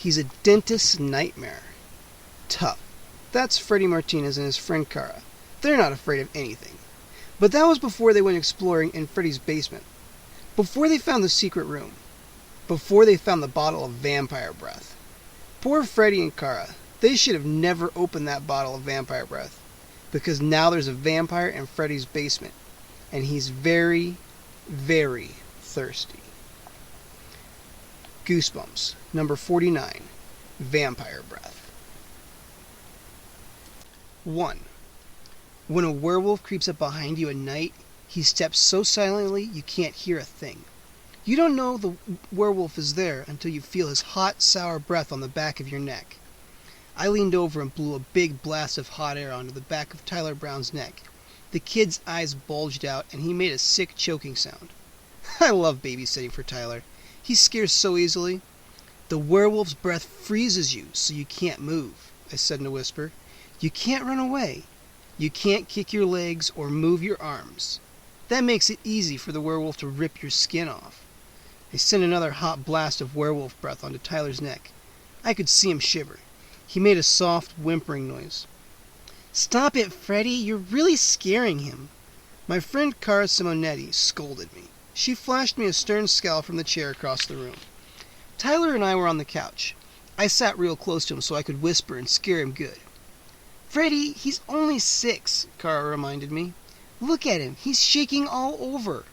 He's a dentist's nightmare. Tough. That's Freddy Martinez and his friend Cara. They're not afraid of anything. But that was before they went exploring in Freddy's basement. Before they found the secret room. Before they found the bottle of vampire breath. Poor Freddy and Cara. They should have never opened that bottle of vampire breath. Because now there's a vampire in Freddy's basement. And he's very, very thirsty. Goosebumps, number 49, Vampire Breath. 1. When a werewolf creeps up behind you at night, he steps so silently you can't hear a thing. You don't know the werewolf is there until you feel his hot, sour breath on the back of your neck. I leaned over and blew a big blast of hot air onto the back of Tyler Brown's neck. The kid's eyes bulged out and he made a sick choking sound. I love babysitting for Tyler. He scares so easily. The werewolf's breath freezes you so you can't move, I said in a whisper. You can't run away. You can't kick your legs or move your arms. That makes it easy for the werewolf to rip your skin off. I sent another hot blast of werewolf breath onto Tyler's neck. I could see him shiver. He made a soft, whimpering noise. Stop it, Freddy. You're really scaring him. My friend Cara Simonetti scolded me. She flashed me a stern scowl from the chair across the room. Tyler and I were on the couch. I sat real close to him so I could whisper and scare him good. Freddy, he's only 6, Cara reminded me. Look at him. He's shaking all over.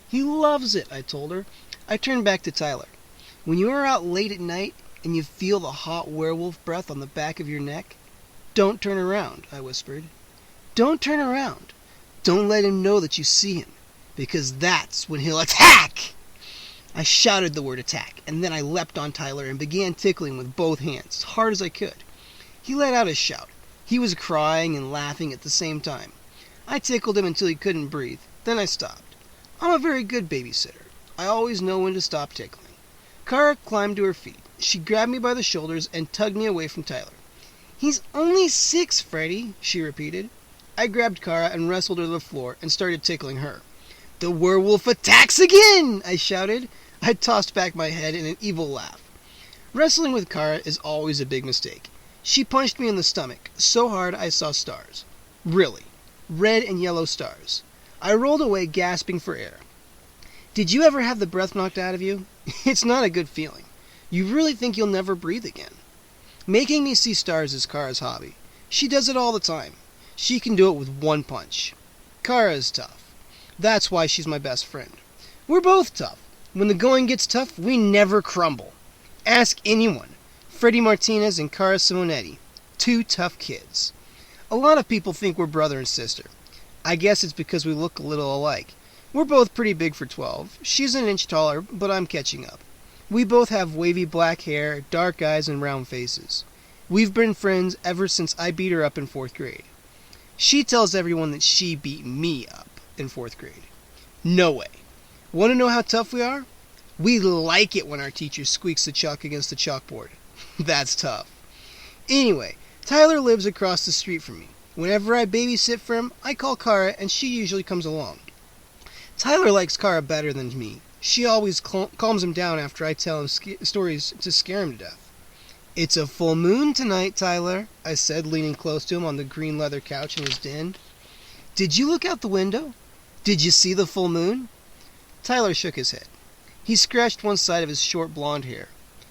He loves it, I told her. I turned back to Tyler. When you are out late at night and you feel the hot werewolf breath on the back of your neck, don't turn around, I whispered. Don't turn around. Don't let him know that you see him, because that's when he'll attack! I shouted the word attack, and then I leapt on Tyler and began tickling with both hands, as hard as I could. He let out a shout. He was crying and laughing at the same time. I tickled him until he couldn't breathe. Then I stopped. I'm a very good babysitter. I always know when to stop tickling. Cara climbed to her feet. She grabbed me by the shoulders and tugged me away from Tyler. He's only 6, Freddy, she repeated. I grabbed Cara and wrestled her to the floor and started tickling her. The werewolf attacks again, I shouted. I tossed back my head in an evil laugh. Wrestling with Cara is always a big mistake. She punched me in the stomach so hard I saw stars. Really. Red and yellow stars. I rolled away gasping for air. Did you ever have the breath knocked out of you? It's not a good feeling. You really think you'll never breathe again. Making me see stars is Cara's hobby. She does it all the time. She can do it with one punch. Cara is tough. That's why she's my best friend. We're both tough. When the going gets tough, we never crumble. Ask anyone. Freddy Martinez and Cara Simonetti. 2 tough kids. A lot of people think we're brother and sister. I guess it's because we look a little alike. We're both pretty big for 12. She's an inch taller, but I'm catching up. We both have wavy black hair, dark eyes, and round faces. We've been friends ever since I beat her up in 4th grade. She tells everyone that she beat me up in 4th grade. No way. Want to know how tough we are? We like it when our teacher squeaks the chalk against the chalkboard. That's tough. Anyway, Tyler lives across the street from me. Whenever I babysit for him, I call Cara and she usually comes along. Tyler likes Cara better than me. She always calms him down after I tell him stories to scare him to death. It's a full moon tonight, Tyler, I said, leaning close to him on the green leather couch in his den. Did you look out the window? Did you see the full moon? Tyler shook his head. He scratched one side of his short blonde hair.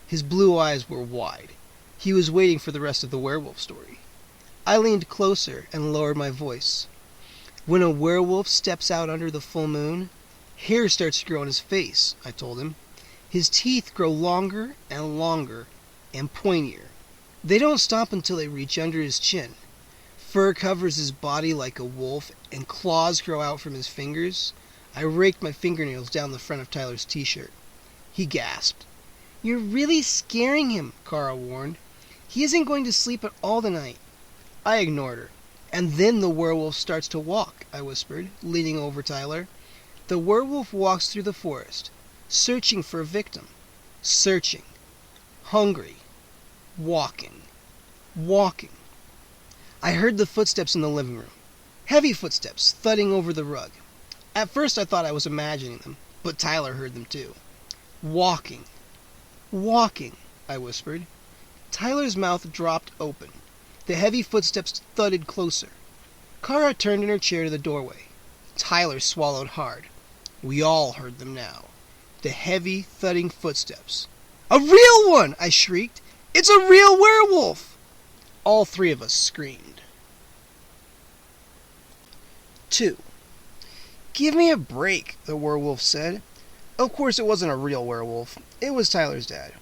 His blue eyes were wide. He was waiting for the rest of the werewolf story. I leaned closer and lowered my voice. When a werewolf steps out under the full moon, hair starts to grow on his face, I told him. His teeth grow longer and longer and pointier. They don't stop until they reach under his chin. Fur covers his body like a wolf, and claws grow out from his fingers. I raked my fingernails down the front of Tyler's t-shirt. He gasped. You're really scaring him, Cara warned. He isn't going to sleep at all tonight. I ignored her. And then the werewolf starts to walk, I whispered, leaning over Tyler. The werewolf walks through the forest, searching for a victim. Searching. Hungry. Walking. Walking. I heard the footsteps in the living room. Heavy footsteps, thudding over the rug. At first I thought I was imagining them, but Tyler heard them too. Walking. Walking, I whispered. Tyler's mouth dropped open. The heavy footsteps thudded closer. Cara turned in her chair to the doorway. Tyler swallowed hard. We all heard them now. The heavy, thudding footsteps. "A real one!" I shrieked. "It's a real werewolf!" All three of us screamed. 2. "Give me a break," the werewolf said. Of course it wasn't a real werewolf. It was Tyler's dad.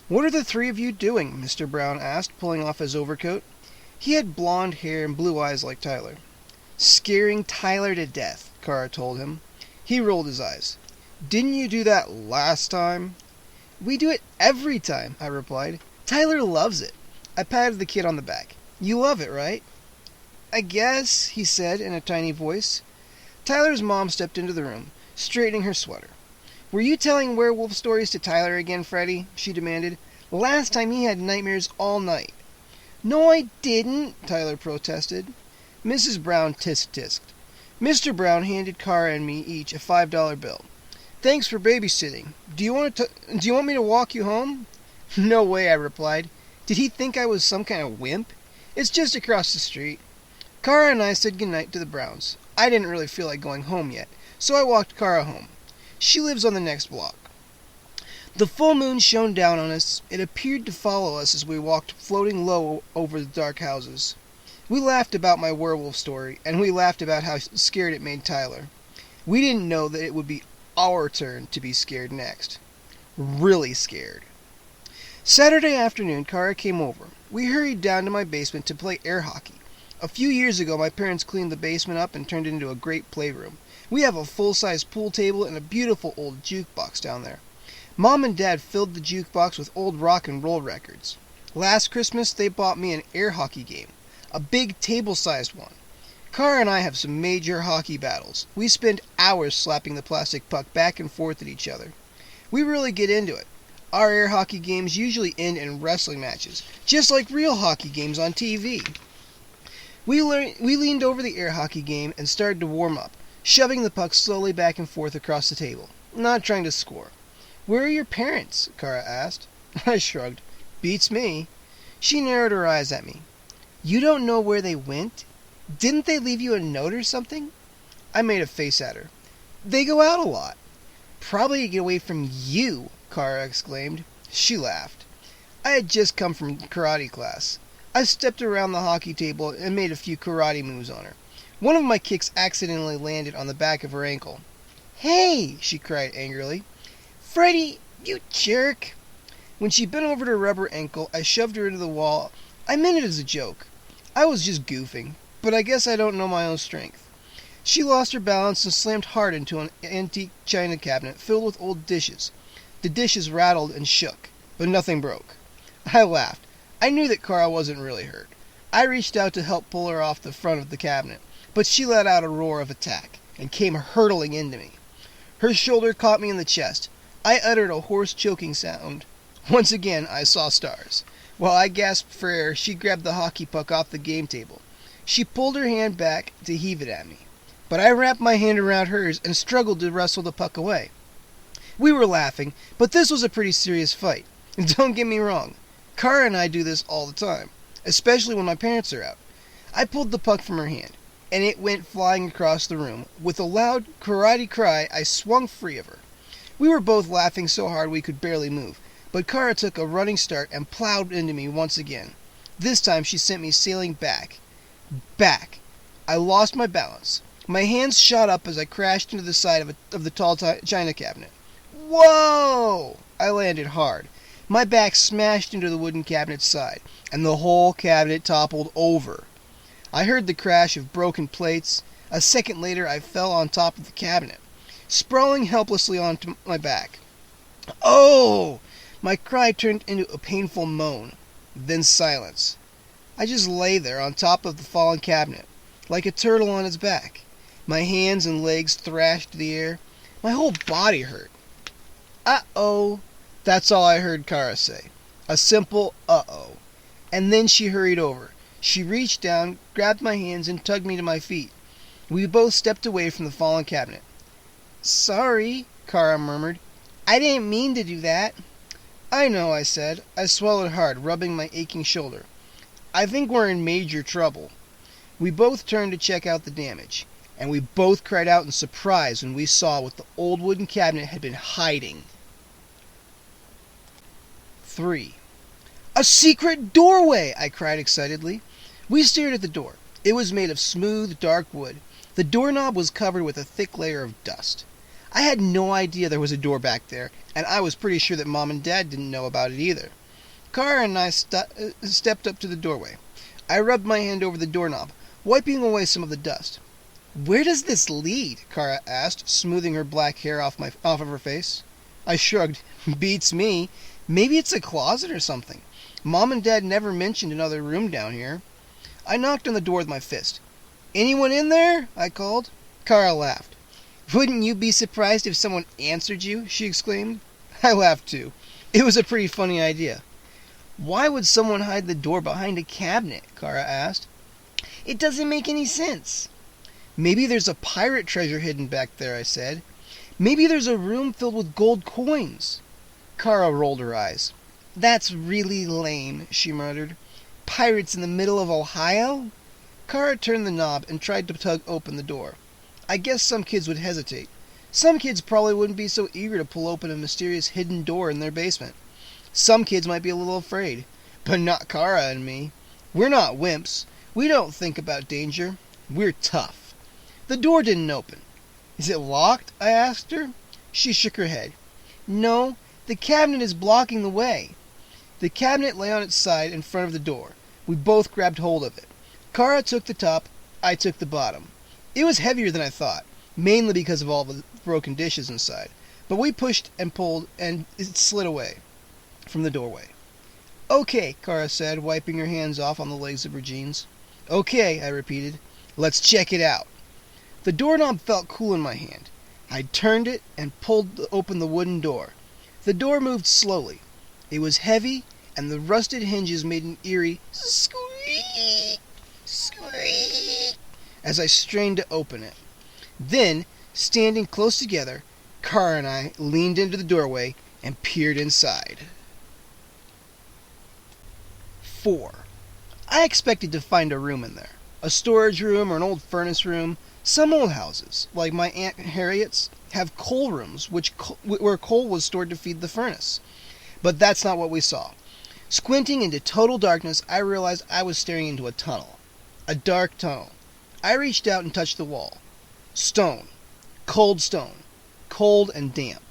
"What are the three of you doing?" Mr. Brown asked, pulling off his overcoat. He had blonde hair and blue eyes like Tyler. "Scaring Tyler to death," Cara told him. He rolled his eyes. "Didn't you do that last time?" "We do it every time," I replied. "Tyler loves it." I patted the kid on the back. "You love it, right?" "I guess," he said in a tiny voice. Tyler's mom stepped into the room, straightening her sweater. "Were you telling werewolf stories to Tyler again, Freddy?" she demanded. "Last time he had nightmares all night." "No, I didn't," Tyler protested. Mrs. Brown tisk-tisked. Mr. Brown handed Cara and me each a $5 bill. "Thanks for babysitting. Do you want me to walk you home?" "No way," I replied. Did he think I was some kind of wimp? "It's just across the street." Cara and I said goodnight to the Browns. I didn't really feel like going home yet, so I walked Cara home. She lives on the next block. The full moon shone down on us. It appeared to follow us as we walked, floating low over the dark houses. We laughed about my werewolf story, and we laughed about how scared it made Tyler. We didn't know that it would be our turn to be scared next. Really scared. Saturday afternoon, Cara came over. We hurried down to my basement to play air hockey. A few years ago, my parents cleaned the basement up and turned it into a great playroom. We have a full-size pool table and a beautiful old jukebox down there. Mom and Dad filled the jukebox with old rock and roll records. Last Christmas, they bought me an air hockey game, a big table-sized one. Cara and I have some major hockey battles. We spend hours slapping the plastic puck back and forth at each other. We really get into it. Our air hockey games usually end in wrestling matches, just like real hockey games on TV. We leaned over the air hockey game and started to warm up, shoving the puck slowly back and forth across the table, not trying to score. "Where are your parents?" Cara asked. I shrugged. "Beats me." She narrowed her eyes at me. "You don't know where they went? Didn't they leave you a note or something?" I made a face at her. "They go out a lot." "Probably to get away from you," Cara exclaimed. She laughed. I had just come from karate class. I stepped around the hockey table and made a few karate moves on her. One of my kicks accidentally landed on the back of her ankle. "Hey!" she cried angrily. "Freddy, you jerk!" When she bent over to rub her ankle, I shoved her into the wall. I meant it as a joke. I was just goofing, but I guess I don't know my own strength. She lost her balance and slammed hard into an antique china cabinet filled with old dishes. The dishes rattled and shook, but nothing broke. I laughed. I knew that Cara wasn't really hurt. I reached out to help pull her off the front of the cabinet, but she let out a roar of attack and came hurtling into me. Her shoulder caught me in the chest. I uttered a hoarse choking sound. Once again, I saw stars. While I gasped for air, she grabbed the hockey puck off the game table. She pulled her hand back to heave it at me, but I wrapped my hand around hers and struggled to wrestle the puck away. We were laughing, but this was a pretty serious fight. Don't get me wrong. Cara and I do this all the time, especially when my parents are out. I pulled the puck from her hand, and it went flying across the room. With a loud karate cry, I swung free of her. We were both laughing so hard we could barely move, but Cara took a running start and plowed into me once again. This time she sent me sailing back. Back. I lost my balance. My hands shot up as I crashed into the side of the tall china cabinet. Whoa! I landed hard. My back smashed into the wooden cabinet's side, and the whole cabinet toppled over. I heard the crash of broken plates. A second later, I fell on top of the cabinet, sprawling helplessly onto my back. Oh! My cry turned into a painful moan, then silence. I just lay there on top of the fallen cabinet, like a turtle on its back. My hands and legs thrashed the air. My whole body hurt. Uh-oh. That's all I heard Cara say. A simple uh-oh. And then she hurried over. She reached down, grabbed my hands, and tugged me to my feet. We both stepped away from the fallen cabinet. "Sorry," Cara murmured. "I didn't mean to do that." I know, I said. I swallowed hard, rubbing my aching shoulder. I think we're in major trouble. We both turned to check out the damage, and we both cried out in surprise when we saw what the old wooden cabinet had been hiding. 3. A secret doorway! I cried excitedly. We stared at the door. It was made of smooth, dark wood. The doorknob was covered with a thick layer of dust. I had no idea there was a door back there, and I was pretty sure that Mom and Dad didn't know about it either. Cara and I stepped up to the doorway. I rubbed my hand over the doorknob, wiping away some of the dust. "Where does this lead?" Cara asked, smoothing her black hair off of her face. I shrugged. "Beats me. Maybe it's a closet or something. Mom and Dad never mentioned another room down here." I knocked on the door with my fist. "Anyone in there?" I called. Cara laughed. "Wouldn't you be surprised if someone answered you?" she exclaimed. I laughed too. It was a pretty funny idea. "Why would someone hide the door behind a cabinet?" Cara asked. "It doesn't make any sense." "Maybe there's a pirate treasure hidden back there," I said. "Maybe there's a room filled with gold coins." Cara rolled her eyes. "That's really lame," she muttered. "Pirates in the middle of Ohio?" Cara turned the knob and tried to tug open the door. I guess some kids would hesitate. Some kids probably wouldn't be so eager to pull open a mysterious hidden door in their basement. Some kids might be a little afraid. But not Cara and me. We're not wimps. We don't think about danger. We're tough. The door didn't open. "Is it locked?" I asked her. She shook her head. "No, the cabinet is blocking the way." The cabinet lay on its side in front of the door. We both grabbed hold of it. Cara took the top, I took the bottom. It was heavier than I thought, mainly because of all the broken dishes inside. But we pushed and pulled, and it slid away from the doorway. "Okay," Cara said, wiping her hands off on the legs of her jeans. "Okay," I repeated. "Let's check it out." The doorknob felt cool in my hand. I turned it and pulled open the wooden door. The door moved slowly. It was heavy, and the rusted hinges made an eerie squeak, squeak, as I strained to open it. Then, standing close together, Cara and I leaned into the doorway and peered inside. 4. I expected to find a room in there. A storage room or an old furnace room. Some old houses, like my Aunt Harriet's, have coal rooms where coal was stored to feed the furnace. But that's not what we saw. Squinting into total darkness, I realized I was staring into a tunnel. A dark tunnel. I reached out and touched the wall. Stone. Cold stone. Cold and damp.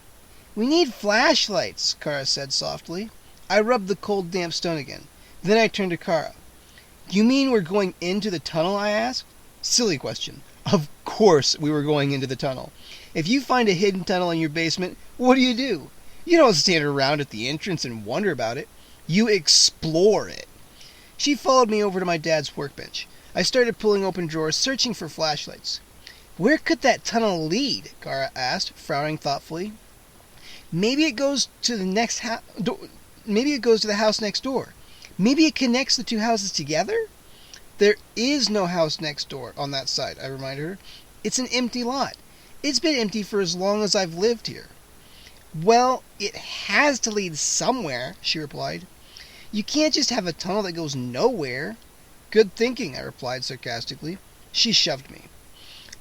"We need flashlights," Cara said softly. I rubbed the cold, damp stone again. Then I turned to Cara. "You mean we're going into the tunnel?" I asked. Silly question. Of course we were going into the tunnel. If you find a hidden tunnel in your basement, what do? You don't stand around at the entrance and wonder about it. You explore it. She followed me over to my dad's workbench. I started pulling open drawers, searching for flashlights. "Where could that tunnel lead?" Cara asked, frowning thoughtfully. "Maybe it goes to the house next door. Maybe it connects the two houses together?" "There is no house next door on that side," I reminded her. "It's an empty lot. It's been empty for as long as I've lived here." "Well, it has to lead somewhere," she replied. "You can't just have a tunnel that goes nowhere." "Good thinking," I replied sarcastically. She shoved me.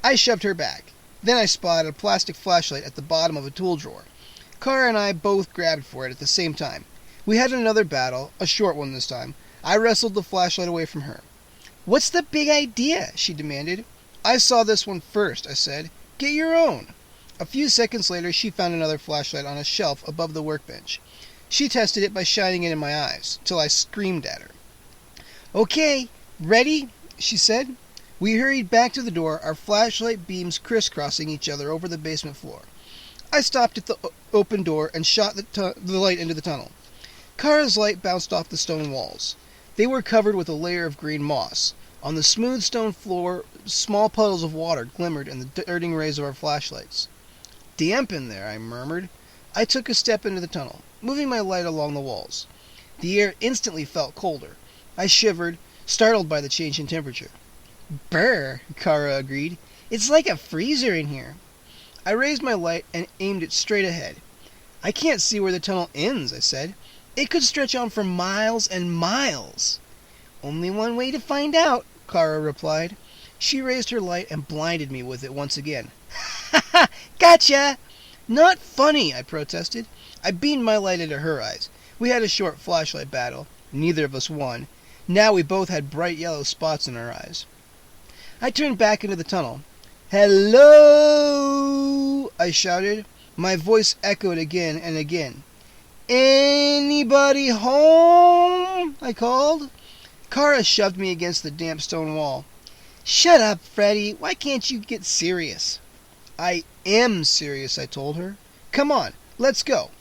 I shoved her back. Then I spotted a plastic flashlight at the bottom of a tool drawer. Cara and I both grabbed for it at the same time. We had another battle, a short one this time. I wrestled the flashlight away from her. "What's the big idea?" she demanded. "I saw this one first," I said. "Get your own." A few seconds later, she found another flashlight on a shelf above the workbench. She tested it by shining it in my eyes, till I screamed at her. "Okay, ready?" she said. We hurried back to the door, our flashlight beams crisscrossing each other over the basement floor. I stopped at the open door and shot the light into the tunnel. Cara's light bounced off the stone walls. They were covered with a layer of green moss. On the smooth stone floor, small puddles of water glimmered in the darting rays of our flashlights. "Damp in there," I murmured. I took a step into the tunnel, moving my light along the walls. The air instantly felt colder. I shivered, startled by the change in temperature. "Brr," Cara agreed. "It's like a freezer in here." I raised my light and aimed it straight ahead. "I can't see where the tunnel ends," I said. It could stretch on for miles and miles. Only one way to find out, Cara replied. She raised her light and blinded me with it once again. Ha ha! Gotcha! Not funny, I protested. I beamed my light into her eyes. We had a short flashlight battle. Neither of us won. Now we both had bright yellow spots in our eyes. I turned back into the tunnel. Hello! I shouted. My voice echoed again and again. Anybody home? I called. Cara shoved me against the damp stone wall. Shut up, Freddy. Why can't you get serious? I am serious, I told her. Come on, let's go.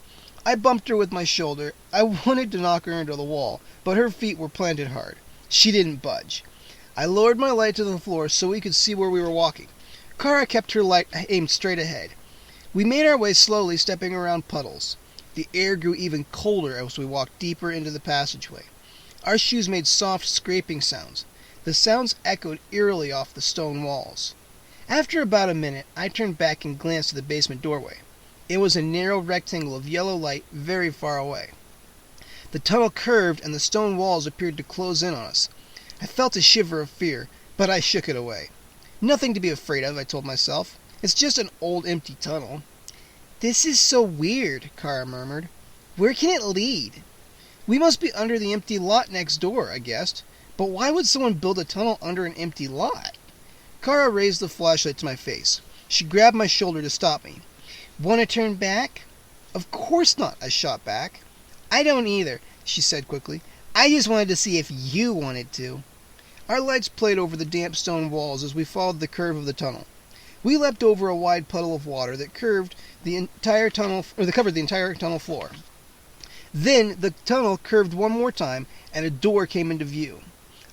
I bumped her with my shoulder. I wanted to knock her into the wall, but her feet were planted hard. She didn't budge. I lowered my light to the floor so we could see where we were walking. Cara kept her light aimed straight ahead. We made our way slowly, stepping around puddles. The air grew even colder as we walked deeper into the passageway. Our shoes made soft scraping sounds. The sounds echoed eerily off the stone walls. After about a minute, I turned back and glanced at the basement doorway. It was a narrow rectangle of yellow light very far away. The tunnel curved and the stone walls appeared to close in on us. I felt a shiver of fear, but I shook it away. Nothing to be afraid of, I told myself. It's just an old empty tunnel. This is so weird, Cara murmured. Where can it lead? We must be under the empty lot next door, I guessed. But why would someone build a tunnel under an empty lot? Cara raised the flashlight to my face. She grabbed my shoulder to stop me. Want to turn back? Of course not, I shot back. I don't either, she said quickly. I just wanted to see if you wanted to. Our lights played over the damp stone walls as we followed the curve of the tunnel. We leapt over a wide puddle of water that covered the entire tunnel floor. Then the tunnel curved one more time and a door came into view.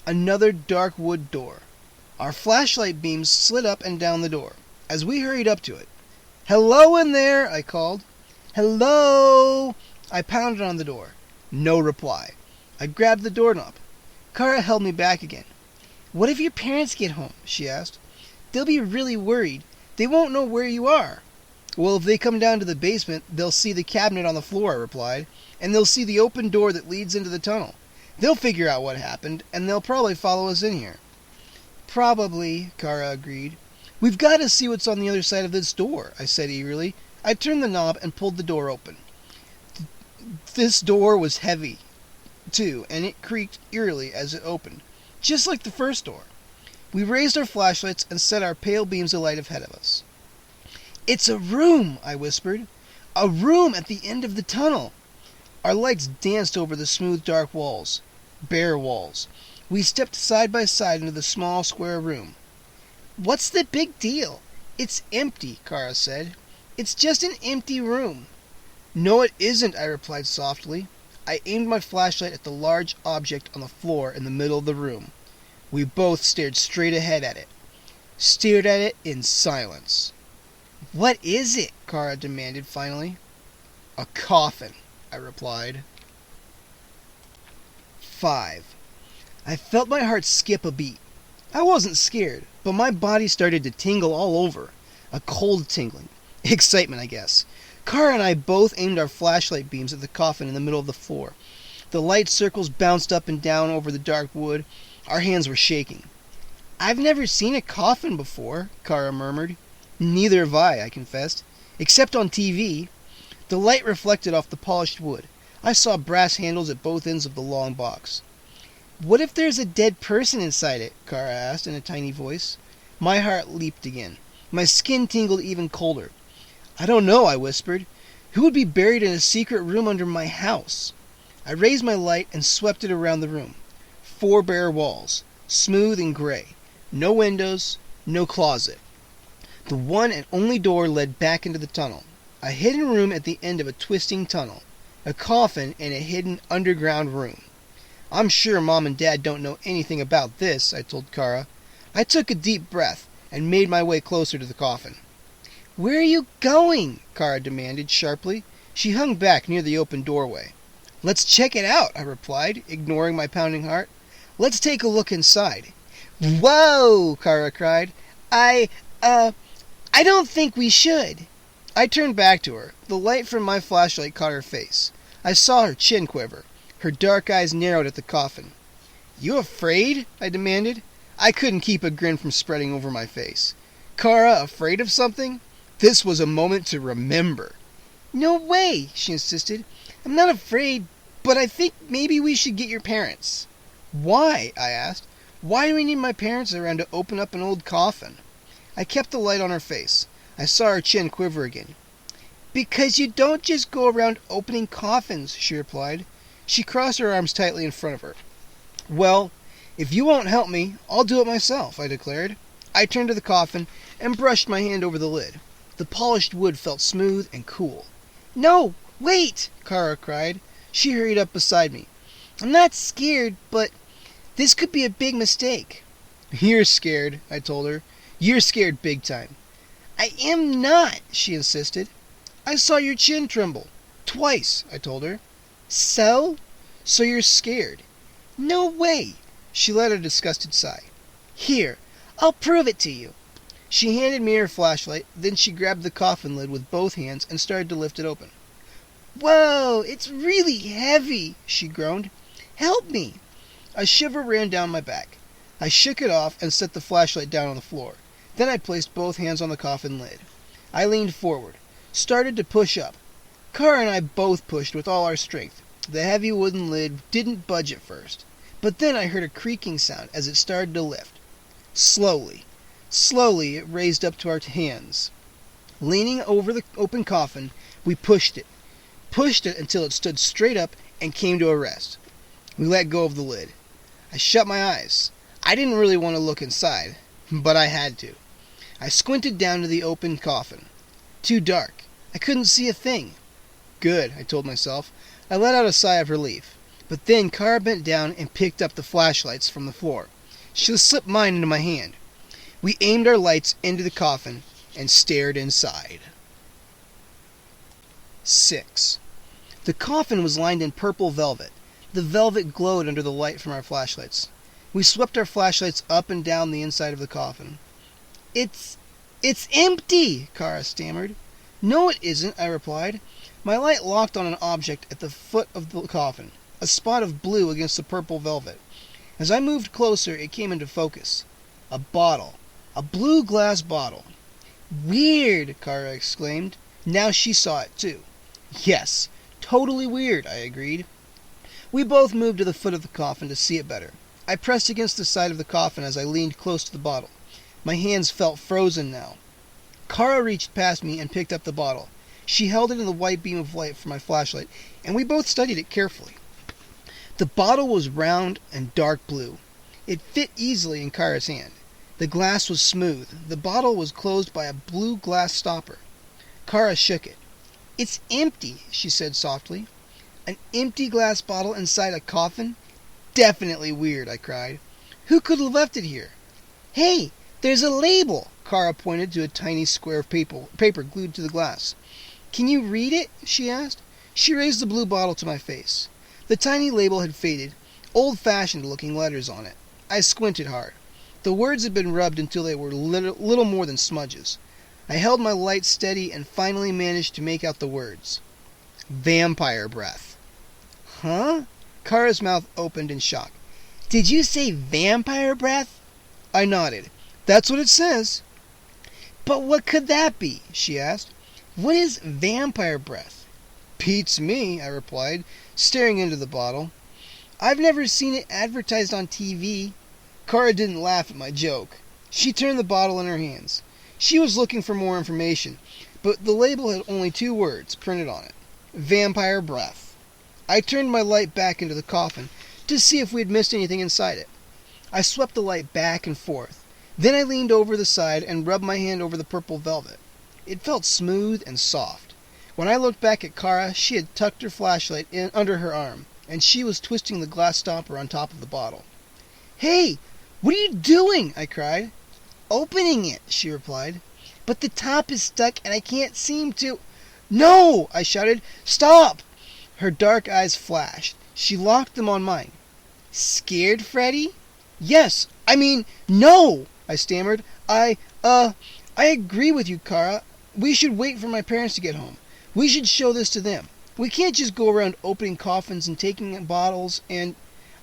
Another dark wood door. Our flashlight beams slid up and down the door. As we hurried up to it, "Hello in there," I called. "Hello!" I pounded on the door. No reply. I grabbed the doorknob. Cara held me back again. "What if your parents get home?" she asked. "They'll be really worried. They won't know where you are." "Well, if they come down to the basement, they'll see the cabinet on the floor," I replied, "and they'll see the open door that leads into the tunnel. They'll figure out what happened, and they'll probably follow us in here." "Probably," Cara agreed. "We've got to see what's on the other side of this door," I said eagerly. I turned the knob and pulled the door open. This door was heavy, too, and it creaked eerily as it opened, just like the first door. We raised our flashlights and set our pale beams alight ahead of us. "It's a room," I whispered. "A room at the end of the tunnel." Our lights danced over the smooth dark walls. Bare walls. We stepped side by side into the small square room. "What's the big deal? It's empty," Cara said. "It's just an empty room." "No, it isn't," I replied softly. I aimed my flashlight at the large object on the floor in the middle of the room. We both stared straight ahead at it. Stared at it in silence. "What is it?" Cara demanded finally. "A coffin," I replied. 5. I felt my heart skip a beat. I wasn't scared, but my body started to tingle all over. A cold tingling. Excitement, I guess. Cara and I both aimed our flashlight beams at the coffin in the middle of the floor. The light circles bounced up and down over the dark wood. Our hands were shaking. "I've never seen a coffin before," Cara murmured. "Neither have I confessed. "Except on TV." The light reflected off the polished wood. I saw brass handles at both ends of the long box. "What if there's a dead person inside it?" Cara asked in a tiny voice. My heart leaped again. My skin tingled even colder. "I don't know," I whispered. "Who would be buried in a secret room under my house?" I raised my light and swept it around the room. 4 bare walls, smooth and gray. No windows, no closet. The one and only door led back into the tunnel. A hidden room at the end of a twisting tunnel. A coffin in a hidden underground room. "I'm sure Mom and Dad don't know anything about this," I told Cara. I took a deep breath and made my way closer to the coffin. "Where are you going?" Cara demanded sharply. She hung back near the open doorway. "Let's check it out," I replied, ignoring my pounding heart. "Let's take a look inside." "Whoa!" Cara cried. I don't think we should." I turned back to her. The light from my flashlight caught her face. I saw her chin quiver. Her dark eyes narrowed at the coffin. "You afraid?" I demanded. I couldn't keep a grin from spreading over my face. Cara afraid of something? This was a moment to remember. "No way," she insisted. "I'm not afraid, but I think maybe we should get your parents." "Why?" I asked. "Why do we need my parents around to open up an old coffin?" I kept the light on her face. I saw her chin quiver again. "Because you don't just go around opening coffins," she replied. She crossed her arms tightly in front of her. "Well, if you won't help me, I'll do it myself," I declared. I turned to the coffin and brushed my hand over the lid. The polished wood felt smooth and cool. "No, wait!" Cara cried. She hurried up beside me. "I'm not scared, but this could be a big mistake." "You're scared," I told her. "You're scared big time." "I am not," she insisted. "I saw your chin tremble. Twice," I told her. "So?" "So you're scared." "No way." She let a disgusted sigh. "Here, I'll prove it to you." She handed me her flashlight, then she grabbed the coffin lid with both hands and started to lift it open. "Whoa, it's really heavy," she groaned. "Help me." A shiver ran down my back. I shook it off and set the flashlight down on the floor. Then I placed both hands on the coffin lid. I leaned forward, started to push up. Cara and I both pushed with all our strength. The heavy wooden lid didn't budge at first, but then I heard a creaking sound as it started to lift. Slowly it raised up to our hands. Leaning over the open coffin, we pushed it until it stood straight up and came to a rest. We let go of the lid. I shut my eyes. I didn't really want to look inside, but I had to. I squinted down to the open coffin. Too dark. I couldn't see a thing. Good, I told myself. I let out a sigh of relief. But then Cara bent down and picked up the flashlights from the floor. She slipped mine into my hand. We aimed our lights into the coffin and stared inside. 6. The coffin was lined in purple velvet. The velvet glowed under the light from our flashlights. We swept our flashlights up and down the inside of the coffin. It's empty," Cara stammered. "No, it isn't," I replied. My light locked on an object at the foot of the coffin, a spot of blue against the purple velvet. As I moved closer, it came into focus. A bottle. A blue glass bottle. "Weird," Cara exclaimed. Now she saw it too. "Yes, totally weird," I agreed. We both moved to the foot of the coffin to see it better. I pressed against the side of the coffin as I leaned close to the bottle. My hands felt frozen now. Cara reached past me and picked up the bottle. She held it in the white beam of light from my flashlight, and we both studied it carefully. The bottle was round and dark blue. It fit easily in Cara's hand. The glass was smooth. The bottle was closed by a blue glass stopper. Cara shook it. "It's empty," she said softly. "An empty glass bottle inside a coffin? Definitely weird," I cried. "Who could have left it here?" "Hey, there's a label!" Cara pointed to a tiny square of paper glued to the glass. "Can you read it?" she asked. She raised the blue bottle to my face. The tiny label had faded, old-fashioned looking letters on it. I squinted hard. The words had been rubbed until they were little more than smudges. I held my light steady and finally managed to make out the words. "Vampire breath." "Huh?" Cara's mouth opened in shock. "Did you say vampire breath?" I nodded. "That's what it says." "But what could that be?" she asked. "What is vampire breath?" "Beats me," I replied, staring into the bottle. "I've never seen it advertised on TV." Cara didn't laugh at my joke. She turned the bottle in her hands. She was looking for more information, but the label had only 2 words printed on it. Vampire breath. I turned my light back into the coffin to see if we had missed anything inside it. I swept the light back and forth. Then I leaned over the side and rubbed my hand over the purple velvet. It felt smooth and soft. When I looked back at Cara, she had tucked her flashlight in under her arm, and she was twisting the glass stopper on top of the bottle. "Hey, what are you doing?" I cried. "Opening it," she replied. "But the top is stuck and I can't seem to—" "No!" I shouted. "Stop!" Her dark eyes flashed. She locked them on mine. "Scared, Freddy?" "Yes, no!" I stammered. I agree with you, Cara. We should wait for my parents to get home. We should show this to them." We can't just go around opening coffins and taking bottles and...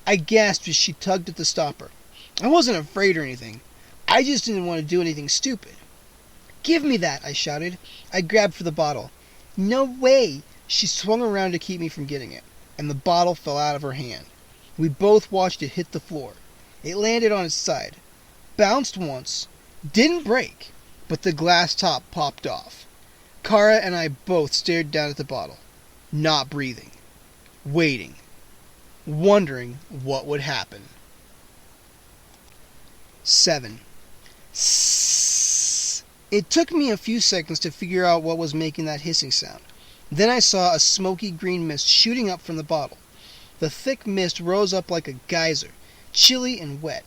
I gasped as she tugged at the stopper. I wasn't afraid or anything. I just didn't want to do anything stupid. Give me that, I shouted. I grabbed for the bottle. No way! She swung around to keep me from getting it, and the bottle fell out of her hand. We both watched it hit the floor. It landed on its side, bounced once, didn't break, but the glass top popped off. Cara and I both stared down at the bottle, not breathing, waiting, wondering what would happen. 7. Sssss. It took me a few seconds to figure out what was making that hissing sound. Then I saw a smoky green mist shooting up from the bottle. The thick mist rose up like a geyser, chilly and wet.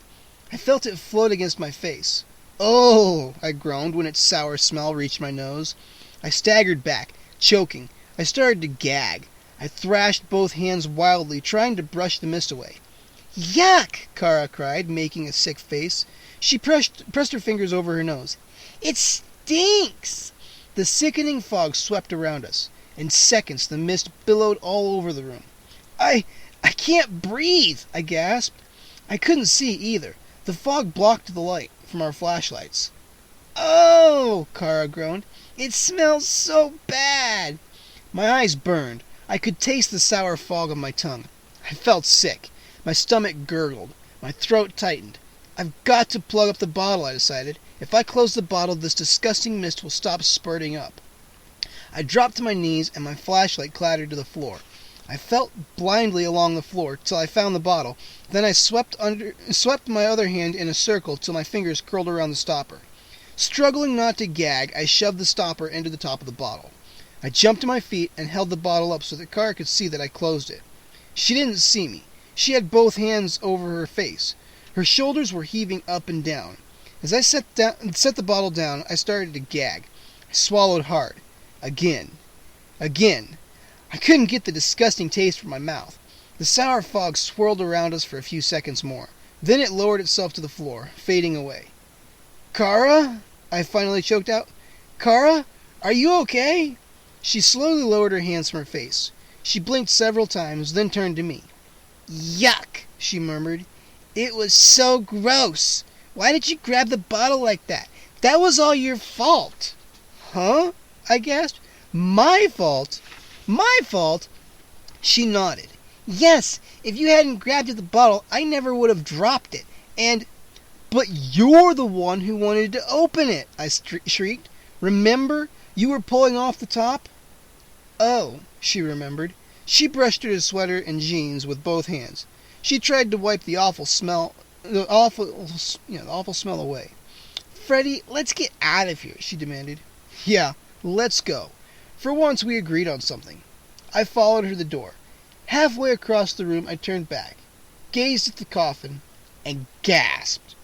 I felt it float against my face. Oh, I groaned when its sour smell reached my nose. I staggered back, choking. I started to gag. I thrashed both hands wildly, trying to brush the mist away. Yuck! Cara cried, making a sick face. She pressed her fingers over her nose. It stinks! The sickening fog swept around us. In seconds, the mist billowed all over the room. I can't breathe, I gasped. I couldn't see either. The fog blocked the light from our flashlights. Oh, Cara groaned. It smells so bad. My eyes burned. I could taste the sour fog on my tongue. I felt sick. My stomach gurgled. My throat tightened. I've got to plug up the bottle, I decided. If I close the bottle, this disgusting mist will stop spurting up. I dropped to my knees and my flashlight clattered to the floor. I felt blindly along the floor till I found the bottle. Then I swept my other hand in a circle till my fingers curled around the stopper. Struggling not to gag, I shoved the stopper into the top of the bottle. I jumped to my feet and held the bottle up so that Cara could see that I closed it. She didn't see me. She had both hands over her face. Her shoulders were heaving up and down. As I set the bottle down, I started to gag. I swallowed hard. Again. I couldn't get the disgusting taste from my mouth. The sour fog swirled around us for a few seconds more. Then it lowered itself to the floor, fading away. Cara? I finally choked out. Cara? Are you okay? She slowly lowered her hands from her face. She blinked several times, then turned to me. Yuck, she murmured. It was so gross. Why did you grab the bottle like that? That was all your fault. Huh? I gasped. My fault? My fault? She nodded. Yes, if you hadn't grabbed at the bottle, I never would have dropped it. But you're the one who wanted to open it, I shrieked. Remember? You were pulling off the top? Oh, she remembered. She brushed her sweater and jeans with both hands. She tried to wipe the awful smell away. Freddy, let's get out of here, she demanded. Yeah, let's go. For once we agreed on something. I followed her to the door. Halfway across the room I turned back, gazed at the coffin, and gasped.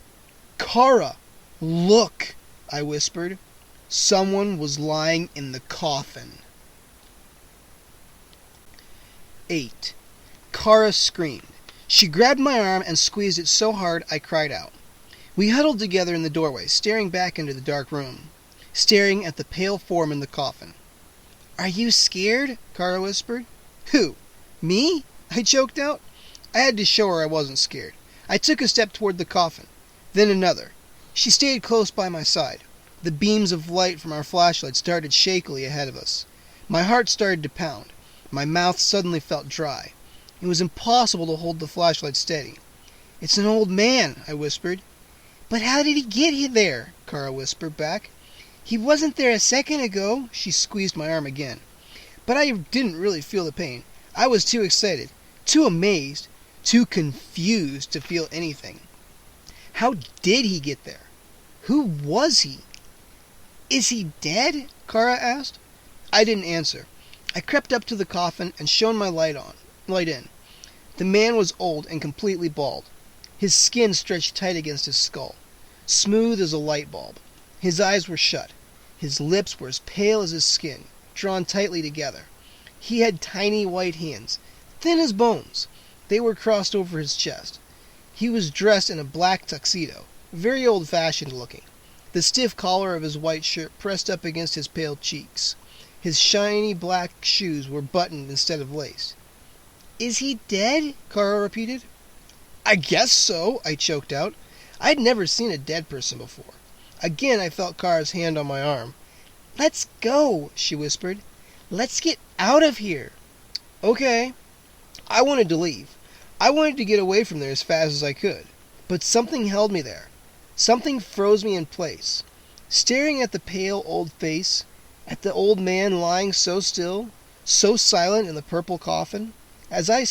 Cara, look, I whispered. Someone was lying in the coffin. 8. Cara screamed. She grabbed my arm and squeezed it so hard I cried out. We huddled together in the doorway, staring back into the dark room, staring at the pale form in the coffin. Are you scared? Cara whispered. Who? Me? I choked out. I had to show her I wasn't scared. I took a step toward the coffin, then another. She stayed close by my side. The beams of light from our flashlights darted shakily ahead of us. My heart started to pound. My mouth suddenly felt dry. It was impossible to hold the flashlight steady. It's an old man, I whispered. But how did he get there? Cara whispered back. He wasn't there a second ago. She squeezed my arm again. But I didn't really feel the pain. I was too excited, too amazed, too confused to feel anything. How did he get there? Who was he? Is he dead? Cara asked. I didn't answer. I crept up to the coffin and shone my light in. The man was old and completely bald. His skin stretched tight against his skull, smooth as a light bulb. His eyes were shut. His lips were as pale as his skin, drawn tightly together. He had tiny white hands, thin as bones. They were crossed over his chest. He was dressed in a black tuxedo, very old-fashioned looking. The stiff collar of his white shirt pressed up against his pale cheeks. His shiny black shoes were buttoned instead of laced. "Is he dead?" Cara repeated. "I guess so," I choked out. I'd never seen a dead person before. Again I felt Cara's hand on my arm. "Let's go," she whispered. "Let's get out of here." Okay. I wanted to leave. I wanted to get away from there as fast as I could. But something held me there. Something froze me in place. Staring at the pale old face, at the old man lying so still, so silent in the purple coffin, as I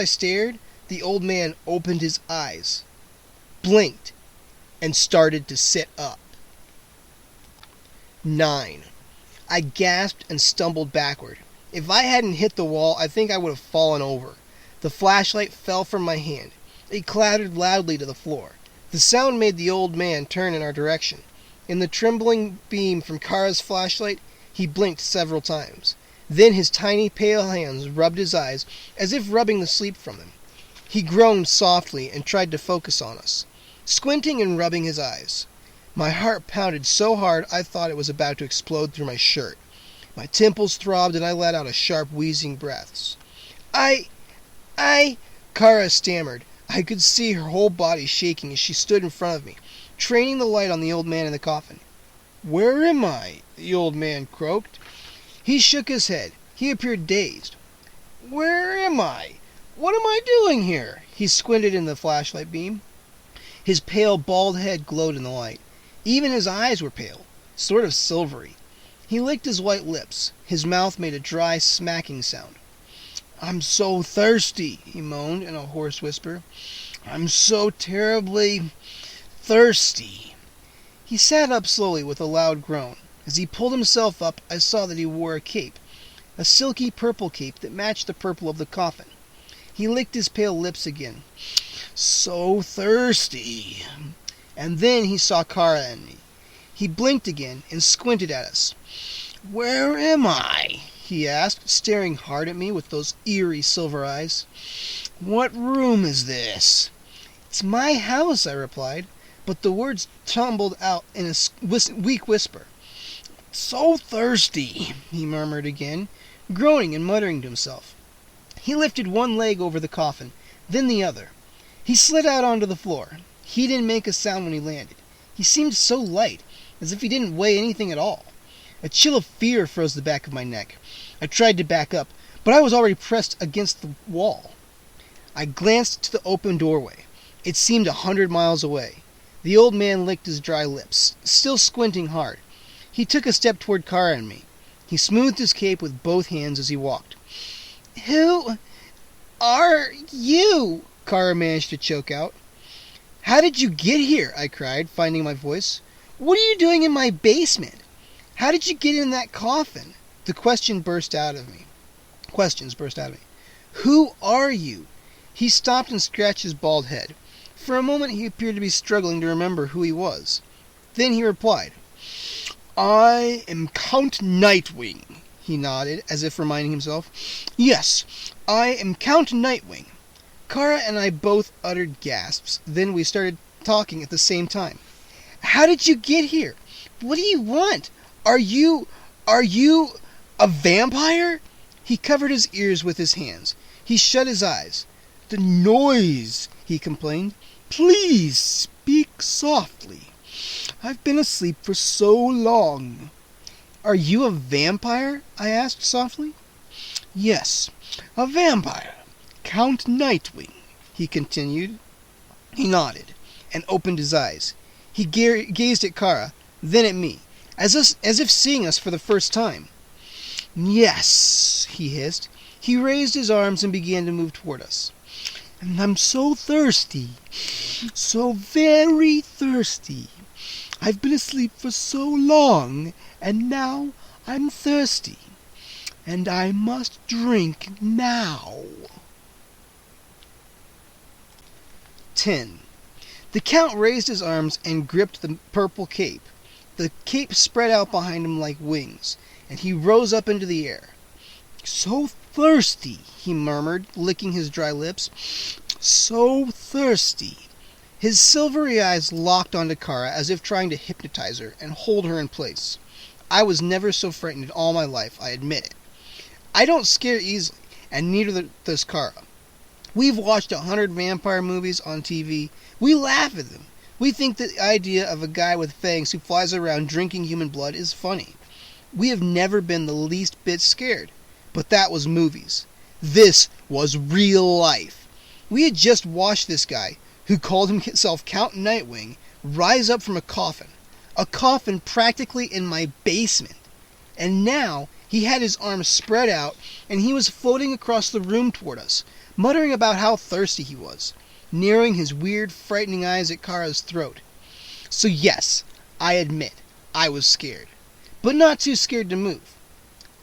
stared, the old man opened his eyes, blinked, and started to sit up. 9. I gasped and stumbled backward. If I hadn't hit the wall, I think I would have fallen over. The flashlight fell from my hand. It clattered loudly to the floor. The sound made the old man turn in our direction. In the trembling beam from Cara's flashlight, he blinked several times. Then his tiny pale hands rubbed his eyes, as if rubbing the sleep from them. He groaned softly and tried to focus on us, squinting and rubbing his eyes. My heart pounded so hard I thought it was about to explode through my shirt. My temples throbbed and I let out a sharp wheezing breaths. Cara stammered. I could see her whole body shaking as she stood in front of me, training the light on the old man in the coffin. "Where am I?" the old man croaked. He shook his head. He appeared dazed. "Where am I? What am I doing here?" He squinted in the flashlight beam. His pale, bald head glowed in the light. Even his eyes were pale, sort of silvery. He licked his white lips. His mouth made a dry, smacking sound. "I'm so thirsty," he moaned in a hoarse whisper. "I'm so terribly thirsty." He sat up slowly with a loud groan. As he pulled himself up, I saw that he wore a cape, a silky purple cape that matched the purple of the coffin. He licked his pale lips again. "So thirsty." And then he saw Cara and me. He blinked again and squinted at us. "Where am I?" he asked, staring hard at me with those eerie silver eyes. "What room is this?" "It's my house," I replied, but the words tumbled out in a weak whisper. "So thirsty," he murmured again, groaning and muttering to himself. He lifted one leg over the coffin, then the other. He slid out onto the floor. He didn't make a sound when he landed. He seemed so light, as if he didn't weigh anything at all. A chill of fear froze the back of my neck. I tried to back up, but I was already pressed against the wall. I glanced to the open doorway. It seemed 100 miles away. The old man licked his dry lips, still squinting hard. He took a step toward Cara and me. He smoothed his cape with both hands as he walked. "Who are you?" Cara managed to choke out. "How did you get here?" I cried, finding my voice. "What are you doing in my basement? How did you get in that coffin?" Questions burst out of me. "Who are you?" He stopped and scratched his bald head. For a moment he appeared to be struggling to remember who he was. Then he replied, "I am Count Nightwing." He nodded, as if reminding himself. "Yes, I am Count Nightwing." Cara and I both uttered gasps. Then we started talking at the same time. "How did you get here? What do you want? Are you a vampire?" He covered his ears with his hands. He shut his eyes. "The noise," he complained. "Please speak softly. I've been asleep for so long." "Are you a vampire?" I asked softly. "Yes, a vampire. Count Nightwing," he continued. He nodded and opened his eyes. He gazed at Cara, then at me, as if seeing us for the first time. "Yes," he hissed. He raised his arms and began to move toward us. "And I'm so thirsty, so very thirsty. I've been asleep for so long, and now I'm thirsty, and I must drink now." 10. The Count raised his arms and gripped the purple cape. The cape spread out behind him like wings, and he rose up into the air. "So thirsty," he murmured, licking his dry lips. "So thirsty." His silvery eyes locked onto Cara as if trying to hypnotize her and hold her in place. I was never so frightened in all my life, I admit it. I don't scare easily, and neither does Cara. We've watched 100 vampire movies on TV. We laugh at them. We think the idea of a guy with fangs who flies around drinking human blood is funny. We have never been the least bit scared. But that was movies. This was real life. We had just watched this guy, who called himself Count Nightwing, rise up from a coffin. A coffin practically in my basement. And now he had his arms spread out, and he was floating across the room toward us, muttering about how thirsty he was, narrowing his weird, frightening eyes at Kara's throat. So yes, I admit, I was scared. But not too scared to move.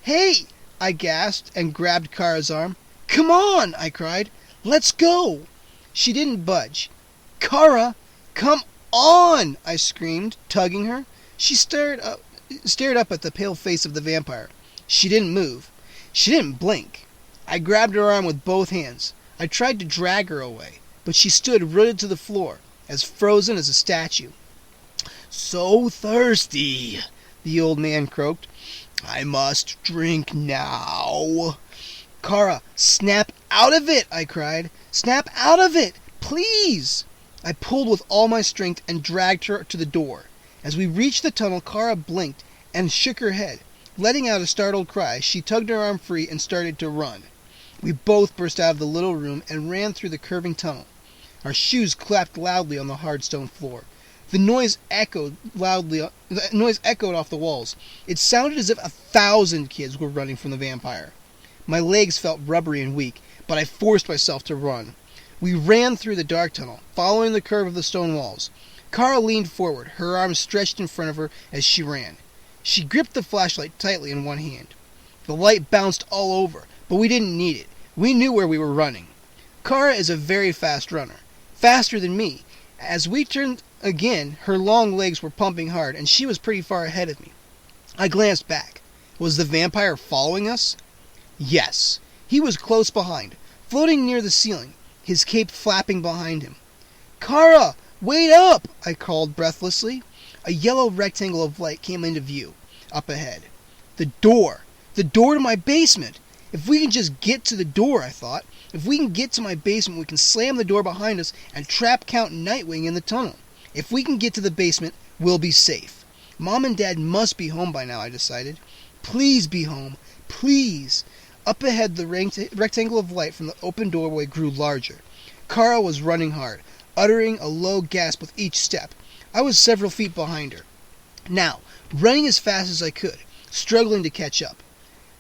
"Hey!" I gasped and grabbed Kara's arm. "Come on!" I cried. "Let's go!" She didn't budge. "Cara, come on!" I screamed, tugging her. She stared up at the pale face of the vampire. She didn't move. She didn't blink. I grabbed her arm with both hands. I tried to drag her away, but she stood rooted to the floor, as frozen as a statue. "So thirsty," the old man croaked. "I must drink now." "Cara, snap out of it!" I cried. "Snap out of it! Please!" I pulled with all my strength and dragged her to the door. As we reached the tunnel, Cara blinked and shook her head. Letting out a startled cry, she tugged her arm free and started to run. We both burst out of the little room and ran through the curving tunnel. Our shoes clapped loudly on the hard stone floor. The noise echoed off the walls. It sounded as if 1,000 kids were running from the vampire. My legs felt rubbery and weak, but I forced myself to run. We ran through the dark tunnel, following the curve of the stone walls. Cara leaned forward, her arms stretched in front of her as she ran. She gripped the flashlight tightly in one hand. The light bounced all over, but we didn't need it. We knew where we were running. Cara is a very fast runner, faster than me. As we turned again, her long legs were pumping hard, and she was pretty far ahead of me. I glanced back. Was the vampire following us? Yes. He was close behind, floating near the ceiling, his cape flapping behind him. "Cara, wait up!" I called breathlessly. A yellow rectangle of light came into view, up ahead. The door! The door to my basement! If we can just get to the door, I thought. If we can get to my basement, we can slam the door behind us and trap Count Nightwing in the tunnel. If we can get to the basement, we'll be safe. Mom and Dad must be home by now, I decided. Please be home. Please. Up ahead, the rectangle of light from the open doorway grew larger. Cara was running hard, uttering a low gasp with each step. I was several feet behind her. Now, running as fast as I could, struggling to catch up.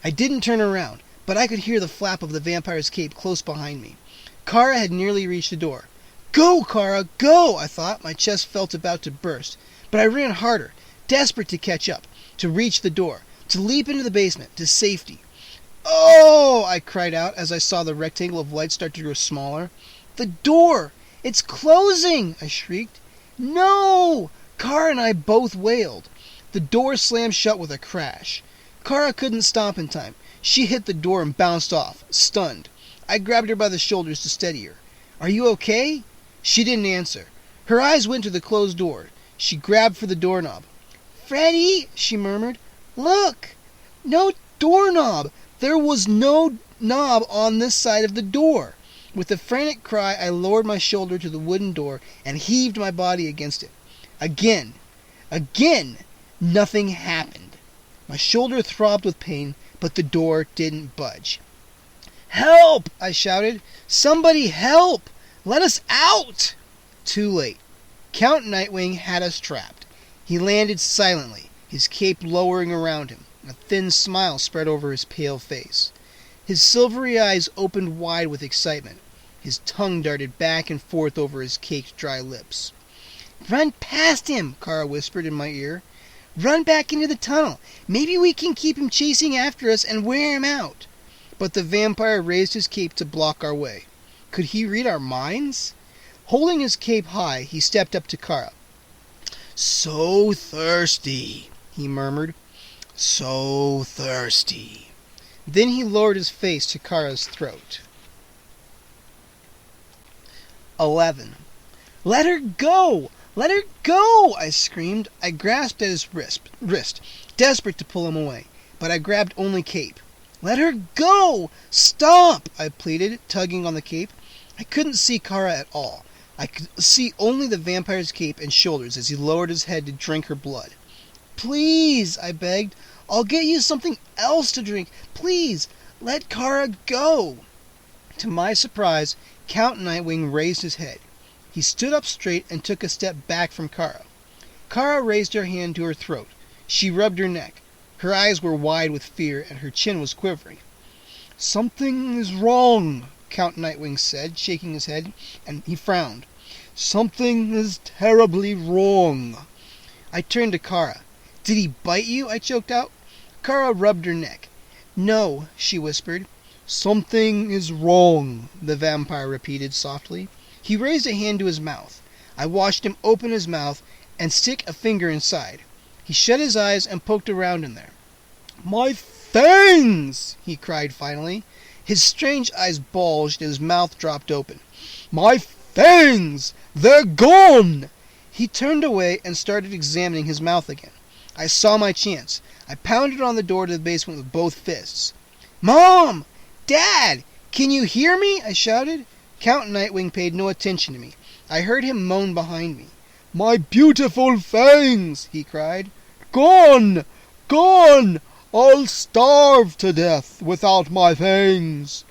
I didn't turn around, but I could hear the flap of the vampire's cape close behind me. Cara had nearly reached the door. "Go, Cara, go!" I thought. My chest felt about to burst. But I ran harder, desperate to catch up, to reach the door, to leap into the basement, to safety. "Oh!" I cried out as I saw the rectangle of light start to grow smaller. "The door! It's closing!" I shrieked. "No!" Cara and I both wailed. The door slammed shut with a crash. Cara couldn't stop in time. She hit the door and bounced off, stunned. I grabbed her by the shoulders to steady her. "Are you okay?" She didn't answer. Her eyes went to the closed door. She grabbed for the doorknob. "Freddy," she murmured. "Look! No doorknob! There was no knob on this side of the door." With a frantic cry, I lowered my shoulder to the wooden door and heaved my body against it. Again, nothing happened. My shoulder throbbed with pain, but the door didn't budge. "Help!" I shouted. "Somebody help! Let us out!" Too late. Count Nightwing had us trapped. He landed silently, his cape lowering around him. A thin smile spread over his pale face. His silvery eyes opened wide with excitement. His tongue darted back and forth over his caked dry lips. "Run past him," Cara whispered in my ear. "Run back into the tunnel. Maybe we can keep him chasing after us and wear him out." But the vampire raised his cape to block our way. Could he read our minds? Holding his cape high, he stepped up to Cara. "So thirsty," he murmured. "So thirsty." Then he lowered his face to Kara's throat. 11. "Let her go! "Let her go!" I screamed. I grasped at his wrist, desperate to pull him away, but I grabbed only cape. "Let her go! Stop!" I pleaded, tugging on the cape. I couldn't see Cara at all. I could see only the vampire's cape and shoulders as he lowered his head to drink her blood. "Please," I begged. "I'll get you something else to drink. Please, let Cara go." To my surprise, Count Nightwing raised his head. He stood up straight and took a step back from Cara. Cara raised her hand to her throat. She rubbed her neck. Her eyes were wide with fear and her chin was quivering. "Something is wrong," Count Nightwing said, shaking his head, and he frowned. "Something is terribly wrong." I turned to Cara. "Did he bite you?" I choked out. Cara rubbed her neck. "No," she whispered. "Something is wrong," the vampire repeated softly. He raised a hand to his mouth. I watched him open his mouth and stick a finger inside. He shut his eyes and poked around in there. "My fangs!" he cried finally. His strange eyes bulged and his mouth dropped open. "My fangs! They're gone!" He turned away and started examining his mouth again. I saw my chance. I pounded on the door to the basement with both fists. "Mom! Dad! Can you hear me?" I shouted. Count Nightwing paid no attention to me. I heard him moan behind me. "My beautiful fangs!" he cried. "Gone! Gone! I'll starve to death without my fangs."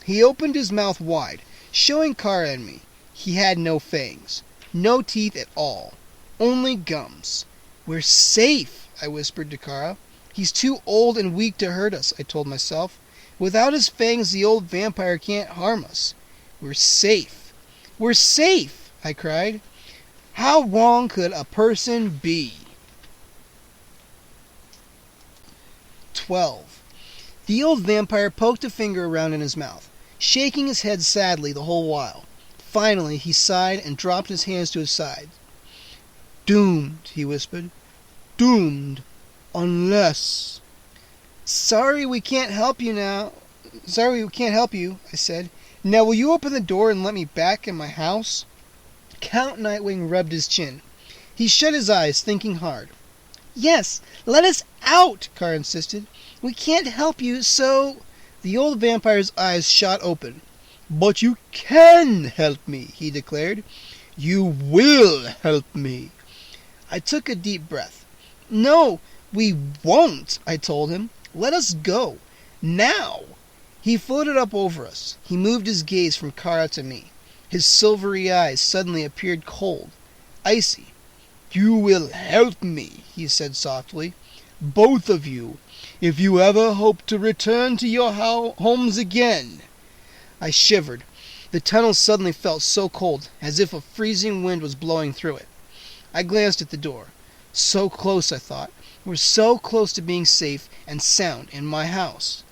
He opened his mouth wide, showing Cara and me. He had no fangs. No teeth at all. Only gums. "We're safe," I whispered to Cara. "He's too old and weak to hurt us," I told myself. "Without his fangs, the old vampire can't harm us. We're safe. We're safe!" I cried. How wrong could a person be? 12. The old vampire poked a finger around in his mouth, shaking his head sadly the whole while. Finally, he sighed and dropped his hands to his sides. "Doomed," he whispered. "Doomed. Unless—" Sorry we can't help you, I said. "Now will you open the door and let me back in my house?" Count Nightwing rubbed his chin. He shut his eyes, thinking hard. "Yes, let us out," Cara insisted. "We can't help you, so—" The old vampire's eyes shot open. "But you can help me," he declared. "You will help me." I took a deep breath. "No, we won't," I told him. "Let us go. Now." He floated up over us. He moved his gaze from Cara to me. His silvery eyes suddenly appeared cold, icy. "You will help me," he said softly. "Both of you, if you ever hope to return to your homes again." I shivered. The tunnel suddenly felt so cold, as if a freezing wind was blowing through it. I glanced at the door. So close, I thought. We're so close to being safe and sound in my house.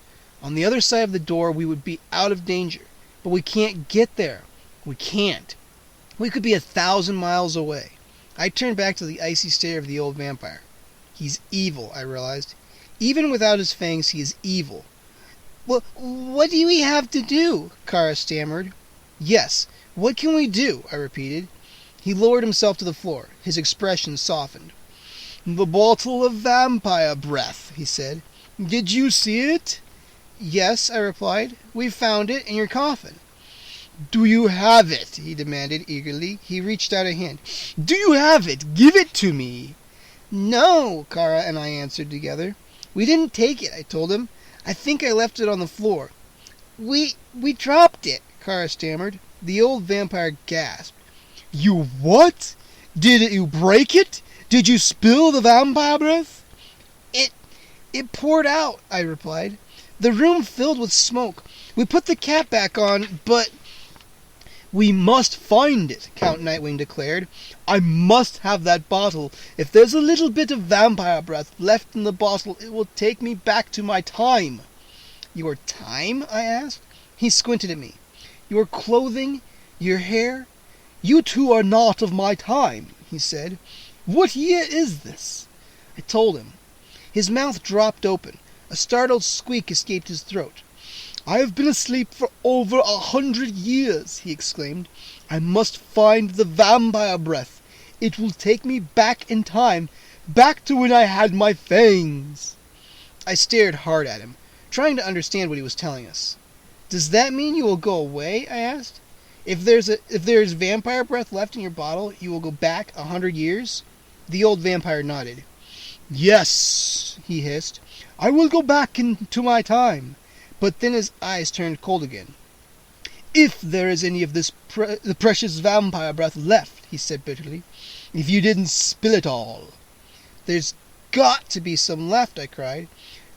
On the other side of the door we would be out of danger. But we can't get there. We can't. We could be 1,000 miles away. I turned back to the icy stare of the old vampire. He's evil, I realized. Even without his fangs, he is evil. "Well, what do we have to do?" Cara stammered. "Yes, what can we do?" I repeated. He lowered himself to the floor. His expression softened. "The bottle of vampire breath," he said. "Did you see it?" "Yes," I replied. "We found it in your coffin." "Do you have it?" he demanded eagerly. He reached out a hand. "Do you have it? Give it to me." "No," Cara and I answered together. "We didn't take it," I told him. "I think I left it on the floor." We dropped it," Cara stammered. The old vampire gasped. "You what? Did you break it? Did you spill the vampire breath?" It poured out," I replied. "The room filled with smoke. We put the cap back on, but—" "We must find it," Count Nightwing declared. "I must have that bottle. If there's a little bit of vampire breath left in the bottle, it will take me back to my time." "Your time?" I asked. He squinted at me. "Your clothing? Your hair? You two are not of my time," he said. "What year is this?" I told him. His mouth dropped open. A startled squeak escaped his throat. "I have been asleep for over 100 years," he exclaimed. "I must find the vampire breath. It will take me back in time, back to when I had my fangs. I stared hard at him, trying to understand what he was telling us. Does that mean you will go away? I asked. If there's vampire breath left in your bottle, you will go back 100 years? The old vampire nodded. Yes, he hissed. I will go back into my time. But then his eyes turned cold again. If there is any of this the precious vampire breath left, he said bitterly. If you didn't spill it all. There's got to be some left, I cried.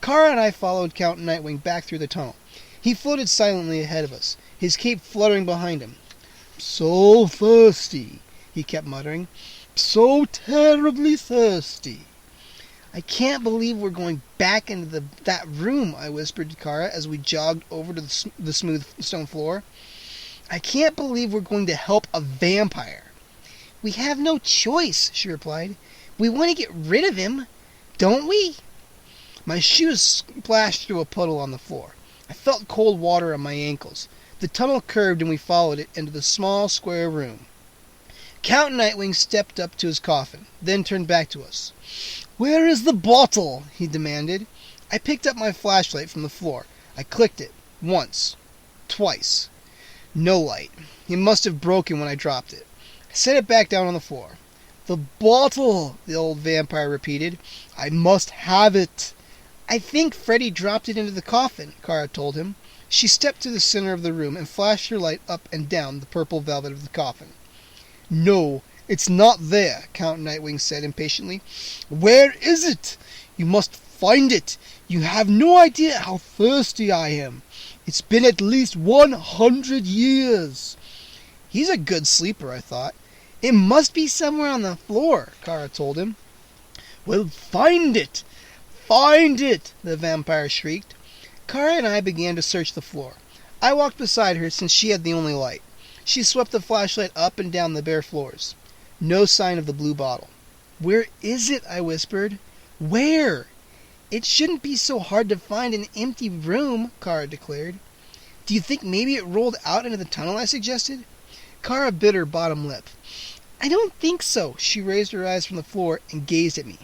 Cara and I followed Count Nightwing back through the tunnel. He floated silently ahead of us, his cape fluttering behind him. So thirsty, he kept muttering. So terribly thirsty. I can't believe we're going back into that room, I whispered to Cara as we jogged over to the smooth stone floor. I can't believe we're going to help a vampire. We have no choice, she replied. We want to get rid of him, don't we? My shoes splashed through a puddle on the floor. I felt cold water on my ankles. The tunnel curved and we followed it into the small square room. Count Nightwing stepped up to his coffin, then turned back to us. Where is the bottle? He demanded. I picked up my flashlight from the floor. I clicked it. Once. Twice. No light. It must have broken when I dropped it. I set it back down on the floor. The bottle, the old vampire repeated. I must have it. I think Freddy dropped it into the coffin, Cara told him. She stepped to the center of the room and flashed her light up and down the purple velvet of the coffin. No, it's not there, Count Nightwing said impatiently. Where is it? You must find it. You have no idea how thirsty I am. It's been at least 100 years. He's a good sleeper, I thought. It must be somewhere on the floor, Cara told him. Well, find it. Find it, the vampire shrieked. Cara and I began to search the floor. I walked beside her since she had the only light. She swept the flashlight up and down the bare floors. No sign of the blue bottle. Where is it? I whispered. Where? It shouldn't be so hard to find an empty room, Cara declared. Do you think maybe it rolled out into the tunnel? I suggested. Cara bit her bottom lip. I don't think so. She raised her eyes from the floor and gazed at me.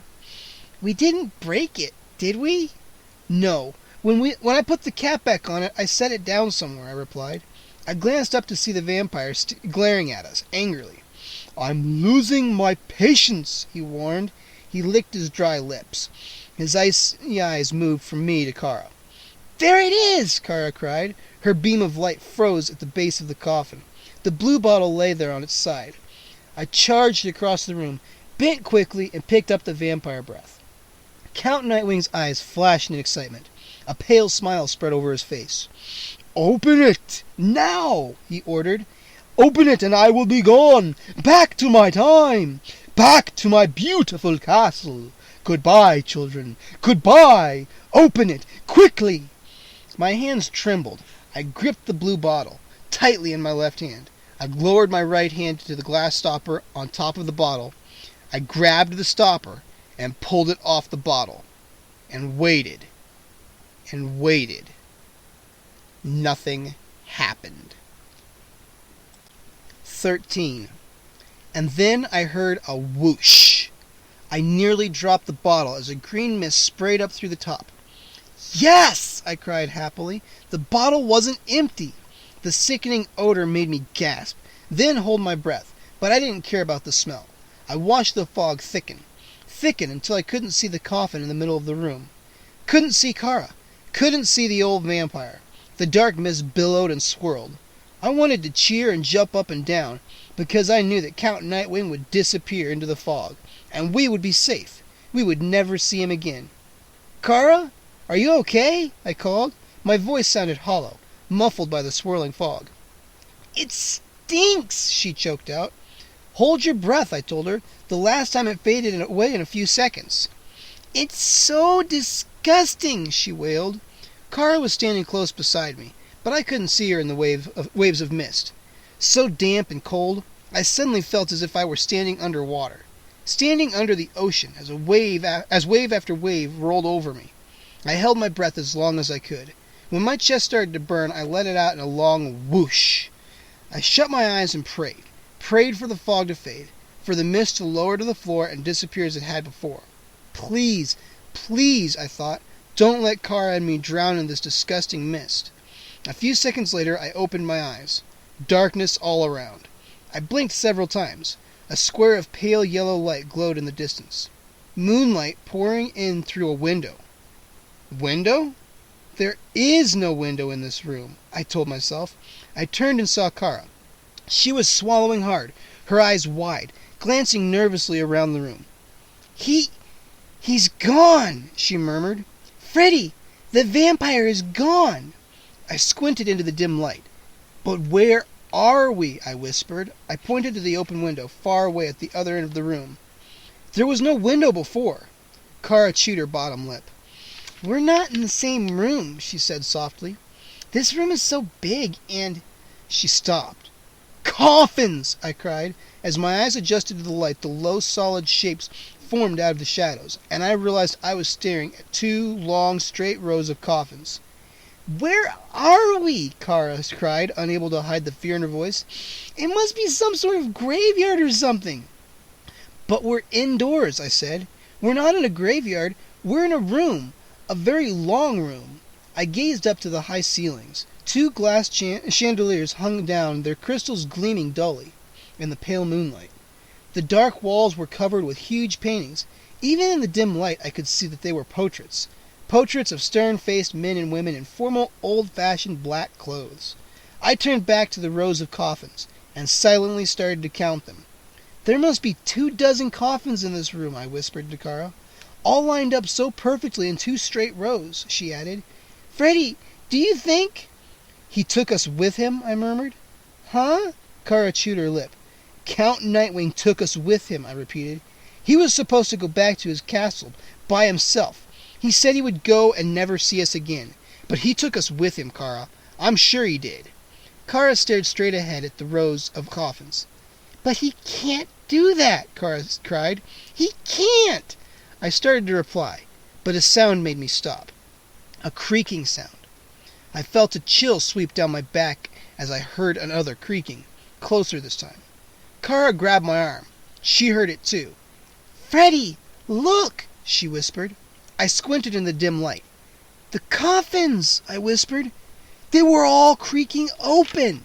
We didn't break it, did we? No. When I put the cap back on it, I set it down somewhere, I replied. I glanced up to see the vampire glaring at us, angrily. I'm losing my patience, he warned. He licked his dry lips. His icy eyes moved from me to Cara. There it is, Cara cried. Her beam of light froze at the base of the coffin. The blue bottle lay there on its side. I charged across the room, bent quickly, and picked up the vampire breath. Count Nightwing's eyes flashed in excitement. A pale smile spread over his face. Open it! Now! He ordered. Open it and I will be gone! Back to my time! Back to my beautiful castle! Goodbye, children! Goodbye! Open it! Quickly! My hands trembled. I gripped the blue bottle tightly in my left hand. I lowered my right hand to the glass stopper on top of the bottle. I grabbed the stopper and pulled it off the bottle. And waited. And waited. Nothing happened. 13. And then I heard a whoosh. I nearly dropped the bottle as a green mist sprayed up through the top. Yes! I cried happily. The bottle wasn't empty. The sickening odor made me gasp, then hold my breath, but I didn't care about the smell. I watched the fog thicken until I couldn't see the coffin in the middle of the room. Couldn't see Cara. Couldn't see the old vampire. The dark mist billowed and swirled. I wanted to cheer and jump up and down, because I knew that Count Nightwing would disappear into the fog, and we would be safe. We would never see him again. Cara? Are you okay? I called. My voice sounded hollow, muffled by the swirling fog. It stinks, she choked out. Hold your breath, I told her. The last time it faded away in a few seconds. It's so disgusting, she wailed. Cara was standing close beside me, but I couldn't see her in the waves of mist. So damp and cold, I suddenly felt as if I were standing underwater, standing under the ocean as wave after wave rolled over me. I held my breath as long as I could. When my chest started to burn, I let it out in a long whoosh. I shut my eyes and prayed for the fog to fade, for the mist to lower to the floor and disappear as it had before. Please, please, I thought, don't let Cara and me drown in this disgusting mist. A few seconds later, I opened my eyes. Darkness all around. I blinked several times. A square of pale yellow light glowed in the distance. Moonlight pouring in through a window. Window? There is no window in this room, I told myself. I turned and saw Cara. She was swallowing hard, her eyes wide, glancing nervously around the room. He's gone, she murmured. Freddy, the vampire is gone. I squinted into the dim light. But where are we? I whispered. I pointed to the open window, far away at the other end of the room. There was no window before. Cara chewed her bottom lip. We're not in the same room, she said softly. This room is so big and... She stopped. Coffins! I cried. As my eyes adjusted to the light, the low, solid shapes formed out of the shadows, and I realized I was staring at 2 long, straight rows of coffins. Where are we? Cara cried, unable to hide the fear in her voice. It must be some sort of graveyard or something. But we're indoors, I said. We're not in a graveyard. We're in a room. A very long room. I gazed up to the high ceilings. 2 glass chandeliers hung down, their crystals gleaming dully in the pale moonlight. The dark walls were covered with huge paintings. Even in the dim light, I could see that they were portraits. Portraits of stern-faced men and women in formal, old-fashioned black clothes. I turned back to the rows of coffins and silently started to count them. There must be 24 coffins in this room, I whispered to Cara. All lined up so perfectly in 2 straight rows, she added. Freddy, do you think... He took us with him, I murmured. Huh? Cara chewed her lip. Count Nightwing took us with him, I repeated. He was supposed to go back to his castle by himself. He said he would go and never see us again. But he took us with him, Cara. I'm sure he did. Cara stared straight ahead at the rows of coffins. But he can't do that, Cara cried. He can't! I started to reply, but a sound made me stop. A creaking sound. I felt a chill sweep down my back as I heard another creaking, closer this time. Cara grabbed my arm. She heard it too. Freddy, look, she whispered. I squinted in the dim light. The coffins, I whispered. They were all creaking open.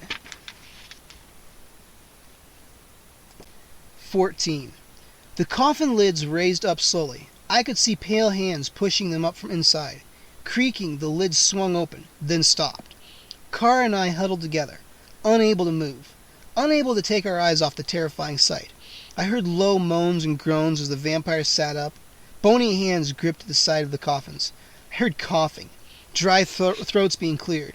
14. The coffin lids raised up slowly. I could see pale hands pushing them up from inside. Creaking, the lids swung open, then stopped. Cara and I huddled together, unable to move, unable to take our eyes off the terrifying sight. I heard low moans and groans as the vampire sat up. Bony hands gripped the side of the coffins. I heard coughing, dry throats being cleared.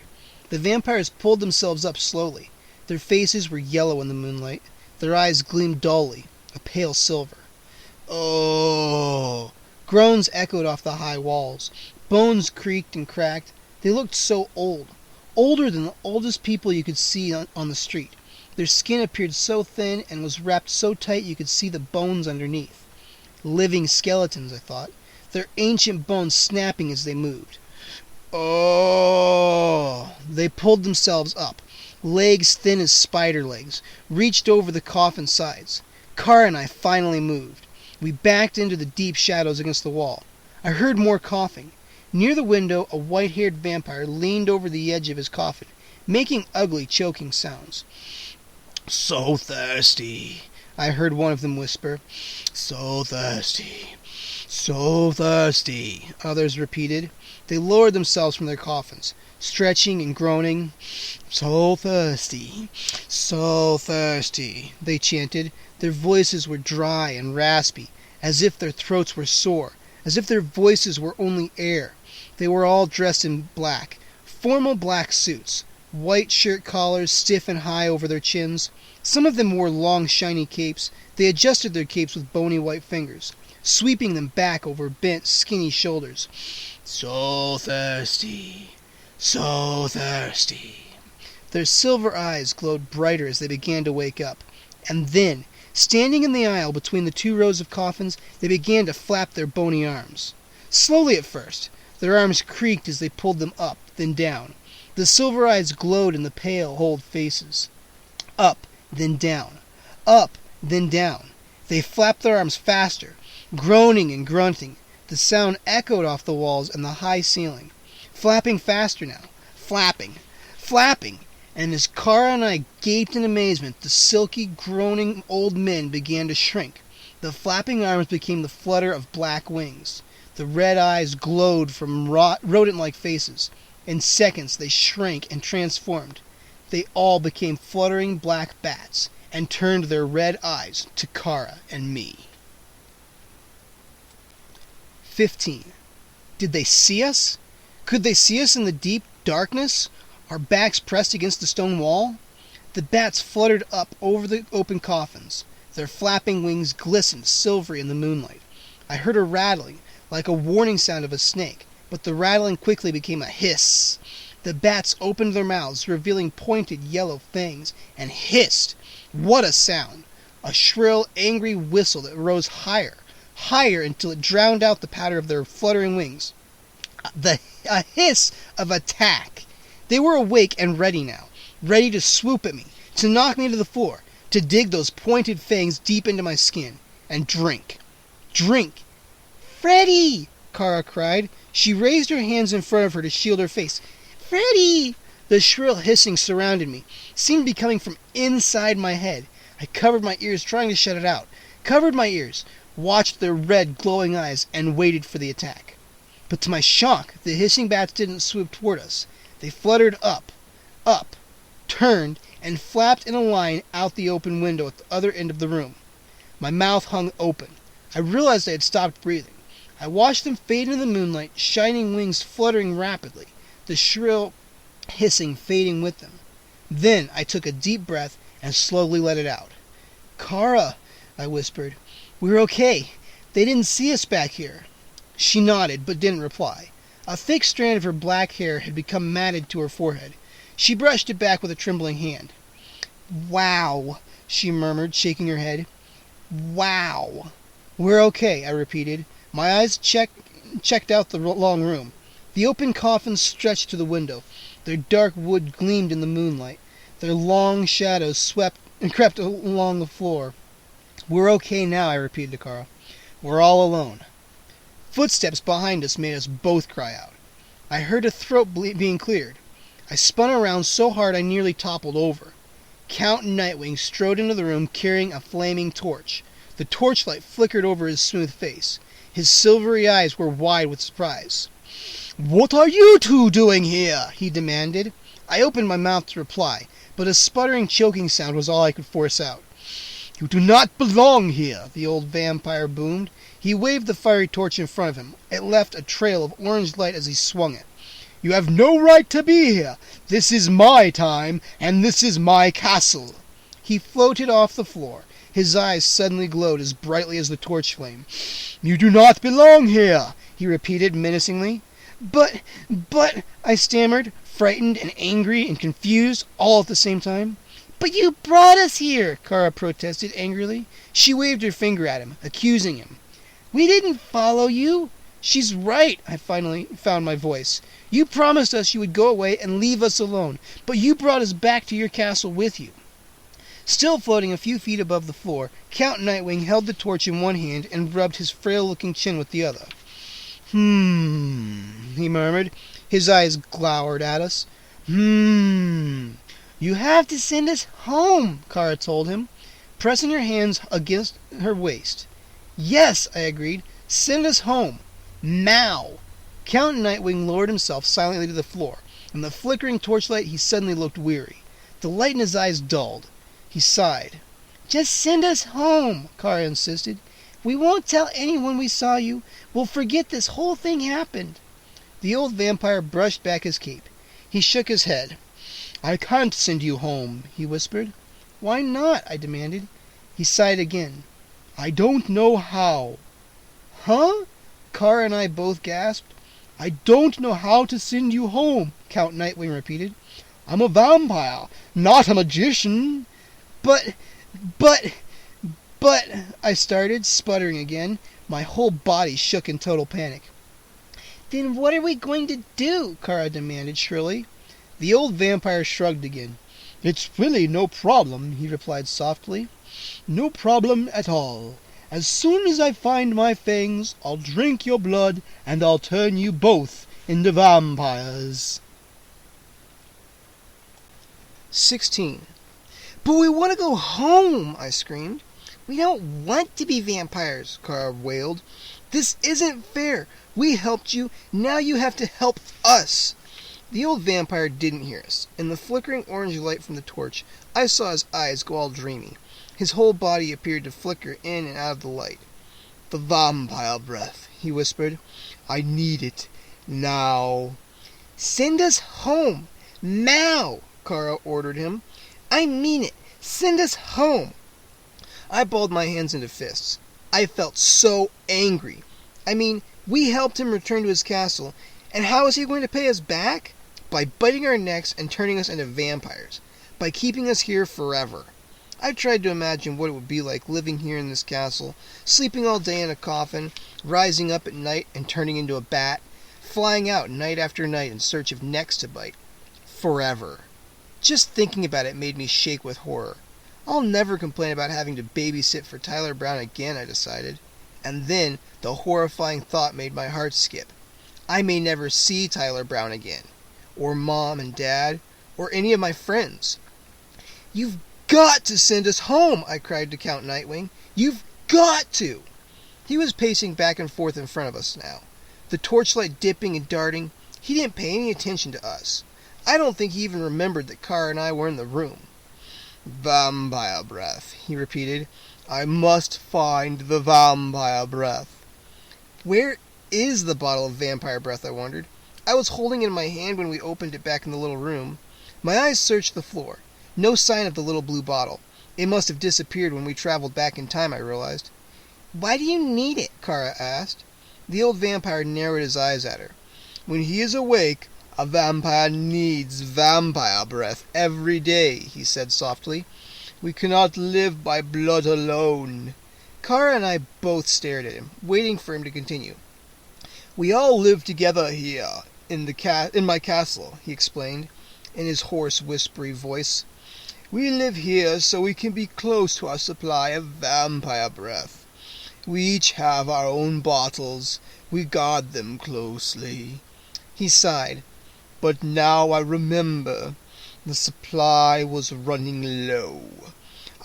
The vampires pulled themselves up slowly. Their faces were yellow in the moonlight. Their eyes gleamed dully, a pale silver. Oh! Groans echoed off the high walls. Bones creaked and cracked. They looked so old. Older than the oldest people you could see on the street. Their skin appeared so thin and was wrapped so tight you could see the bones underneath. Living skeletons, I thought. Their ancient bones snapping as they moved. Oh! They pulled themselves up. Legs thin as spider legs, reached over the coffin sides. Cara and I finally moved. We backed into the deep shadows against the wall. I heard more coughing. Near the window, a white-haired vampire leaned over the edge of his coffin, making ugly, choking sounds. So thirsty, I heard one of them whisper. So thirsty, so thirsty, others repeated. They lowered themselves from their coffins, stretching and groaning. So thirsty, they chanted. Their voices were dry and raspy, as if their throats were sore, as if their voices were only air. They were all dressed in black, formal black suits, white shirt collars stiff and high over their chins. Some of them wore long, shiny capes. They adjusted their capes with bony white fingers, sweeping them back over bent, skinny shoulders. So thirsty, so thirsty. Their silver eyes glowed brighter as they began to wake up. And then, standing in the aisle between the 2 rows of coffins, they began to flap their bony arms. Slowly at first. Their arms creaked as they pulled them up, then down. The silver eyes glowed in the pale, old faces. Up, then down. Up, then down. They flapped their arms faster, groaning and grunting. The sound echoed off the walls and the high ceiling. Flapping faster now. Flapping. Flapping. And as Cara and I gaped in amazement, the silky, groaning old men began to shrink. The flapping arms became the flutter of black wings. The red eyes glowed from rodent-like faces. In seconds they shrank and transformed. They all became fluttering black bats and turned their red eyes to Cara and me. 15. Did they see us? Could they see us in the deep darkness, our backs pressed against the stone wall? The bats fluttered up over the open coffins. Their flapping wings glistened silvery in the moonlight. I heard a rattling, like a warning sound of a snake, but the rattling quickly became a hiss. The bats opened their mouths, revealing pointed yellow fangs, and hissed. What a sound! A shrill, angry whistle that rose higher, higher until it drowned out the patter of their fluttering wings. A hiss of attack. They were awake and ready now, ready to swoop at me, to knock me to the floor, to dig those pointed fangs deep into my skin, and drink. Drink! Freddy! Cara cried. She raised her hands in front of her to shield her face. Freddy! The shrill hissing surrounded me, seemed to be coming from inside my head. I covered my ears, trying to shut it out. Covered my ears, watched their red, glowing eyes, and waited for the attack. But to my shock, the hissing bats didn't swoop toward us. They fluttered up, turned, and flapped in a line out the open window at the other end of the room. My mouth hung open. I realized I had stopped breathing. I watched them fade into the moonlight, shining wings fluttering rapidly, the shrill hissing fading with them. Then I took a deep breath and slowly let it out. Cara, I whispered, we're okay. They didn't see us back here. She nodded, but didn't reply. A thick strand of her black hair had become matted to her forehead. She brushed it back with a trembling hand. Wow, she murmured, shaking her head. Wow. We're okay, I repeated. My eyes checked out the long room. The open coffins stretched to the window. Their dark wood gleamed in the moonlight. Their long shadows swept and crept along the floor. We're okay now, I repeated to Cara. We're all alone. Footsteps behind us made us both cry out. I heard a throat being cleared. I spun around so hard I nearly toppled over. Count Nightwing strode into the room carrying a flaming torch. The torchlight flickered over his smooth face. His silvery eyes were wide with surprise. "What are you two doing here?" he demanded. I opened my mouth to reply, but a sputtering, choking sound was all I could force out. "You do not belong here," the old vampire boomed. He waved the fiery torch in front of him. It left a trail of orange light as he swung it. "You have no right to be here. This is my time, and this is my castle." He floated off the floor. His eyes suddenly glowed as brightly as the torch flame. "You do not belong here," he repeated menacingly. But, I stammered, frightened and angry and confused, all at the same time. "But you brought us here," Cara protested angrily. She waved her finger at him, accusing him. "We didn't follow you." "She's right," I finally found my voice. "You promised us you would go away and leave us alone, but you brought us back to your castle with you." Still floating a few feet above the floor, Count Nightwing held the torch in one hand and rubbed his frail-looking chin with the other. He murmured. His eyes glowered at us. You have to send us home," Cara told him, pressing her hands against her waist. "Yes," I agreed. "Send us home. Now." Count Nightwing lowered himself silently to the floor. In the flickering torchlight, he suddenly looked weary. The light in his eyes dulled. He sighed. "Just send us home," Cara insisted. "We won't tell anyone we saw you. We'll forget this whole thing happened." The old vampire brushed back his cape. He shook his head. "I can't send you home," he whispered. "Why not?" I demanded. He sighed again. "I don't know how." "Huh?" Cara and I both gasped. "I don't know how to send you home," Count Nightwing repeated. "I'm a vampire, not a magician." But, I started, sputtering again. My whole body shook in total panic. "Then what are we going to do?" Cara demanded shrilly. The old vampire shrugged again. "It's really no problem," he replied softly. "No problem at all. As soon as I find my fangs, I'll drink your blood, and I'll turn you both into vampires." 16. "But we want to go home," I screamed. "We don't want to be vampires," Cara wailed. "This isn't fair. We helped you. Now you have to help us." The old vampire didn't hear us. In the flickering orange light from the torch, I saw his eyes go all dreamy. His whole body appeared to flicker in and out of the light. "The vampire breath," he whispered. "I need it. Now." "Send us home. Now," Cara ordered him. "I mean it. Send us home." I balled my hands into fists. I felt so angry. I mean, we helped him return to his castle, and how is he going to pay us back? By biting our necks and turning us into vampires. By keeping us here forever. I tried to imagine what it would be like living here in this castle, sleeping all day in a coffin, rising up at night and turning into a bat, flying out night after night in search of necks to bite. Forever. Just thinking about it made me shake with horror. I'll never complain about having to babysit for Tyler Brown again, I decided. And then the horrifying thought made my heart skip. I may never see Tyler Brown again. Or Mom and Dad. Or any of my friends. "You've got to send us home," I cried to Count Nightwing. "You've got to." He was pacing back and forth in front of us now. The torchlight dipping and darting. He didn't pay any attention to us. I don't think he even remembered that Cara and I were in the room. "Vampire breath," he repeated. "I must find the vampire breath." Where is the bottle of vampire breath, I wondered. I was holding it in my hand when we opened it back in the little room. My eyes searched the floor. No sign of the little blue bottle. It must have disappeared when we traveled back in time, I realized. "Why do you need it?" Cara asked. The old vampire narrowed his eyes at her. "When he is awake, a vampire needs vampire breath every day," he said softly. "We cannot live by blood alone." Cara and I both stared at him, waiting for him to continue. "We all live together here, in my castle," he explained, in his hoarse, whispery voice. "We live here so we can be close to our supply of vampire breath. We each have our own bottles. We guard them closely." He sighed. "But now I remember. The supply was running low.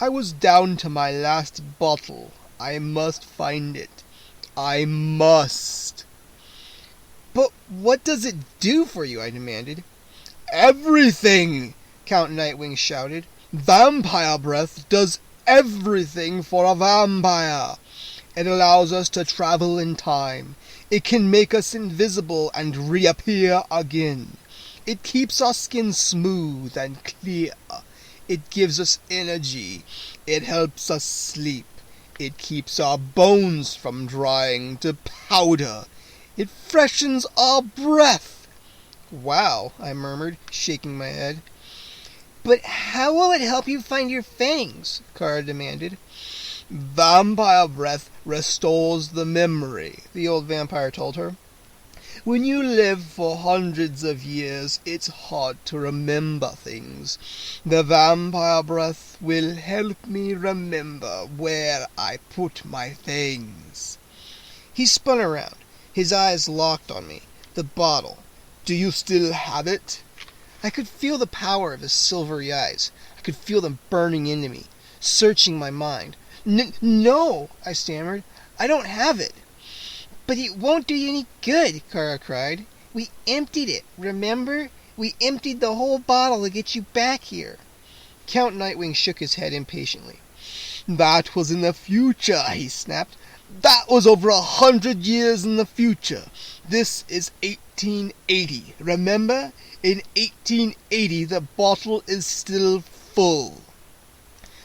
I was down to my last bottle. I must find it. I must." "But what does it do for you?" I demanded. "Everything!" Count Nightwing shouted. "Vampire breath does everything for a vampire. It allows us to travel in time. It can make us invisible and reappear again. It keeps our skin smooth and clear. It gives us energy. It helps us sleep. It keeps our bones from drying to powder. It freshens our breath." "Wow," I murmured, shaking my head. "But how will it help you find your fangs?" Cara demanded. "Vampire breath restores the memory," the old vampire told her. "When you live for hundreds of years, it's hard to remember things. The vampire breath will help me remember where I put my things." He spun around. His eyes locked on me. The bottle. "Do you still have it?" I could feel the power of his silvery eyes. I could feel them burning into me, searching my mind. No, I stammered. "I don't have it." "But it won't do you any good," Cara cried. "We emptied it, remember? We emptied the whole bottle to get you back here." Count Nightwing shook his head impatiently. "That was in the future," he snapped. "That was over 100 years in the future. This is 1880. Remember? In 1880, the bottle is still full."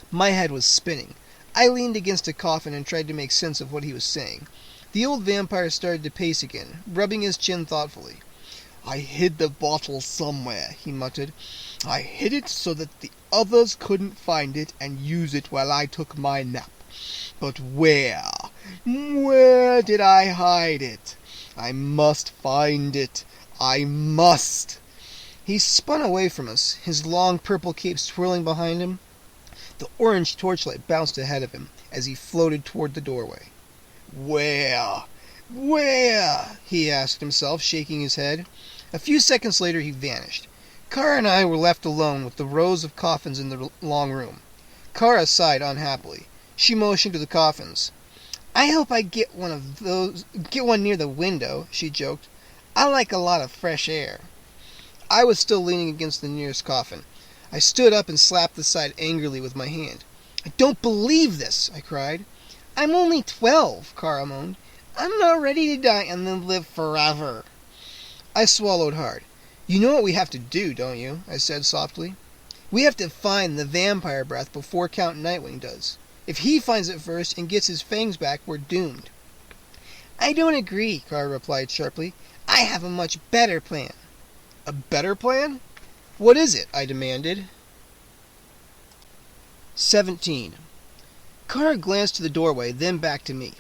My head was spinning. I leaned against a coffin and tried to make sense of what he was saying. The old vampire started to pace again, rubbing his chin thoughtfully. "I hid the bottle somewhere," he muttered. "I hid it so that the others couldn't find it and use it while I took my nap. But where? Where did I hide it? I must find it. I must." He spun away from us, his long purple cape swirling behind him. The orange torchlight bounced ahead of him as he floated toward the doorway. "Where? Where?" he asked himself, shaking his head. A few seconds later he vanished. Cara and I were left alone with the rows of coffins in the long room. Cara sighed unhappily. She motioned to the coffins. "I hope I get one near the window," she joked. "I like a lot of fresh air." I was still leaning against the nearest coffin. I stood up and slapped the side angrily with my hand. "I don't believe this!" I cried. "I'm only 12, Cara moaned. "I'm not ready to die and then live forever." I swallowed hard. "You know what we have to do, don't you?" I said softly. "We have to find the vampire breath before Count Nightwing does. If he finds it first and gets his fangs back, we're doomed." "I don't agree," Cara replied sharply. "I have a much better plan." "A better plan? What is it?" I demanded. 17. Cara glanced to the doorway, then back to me.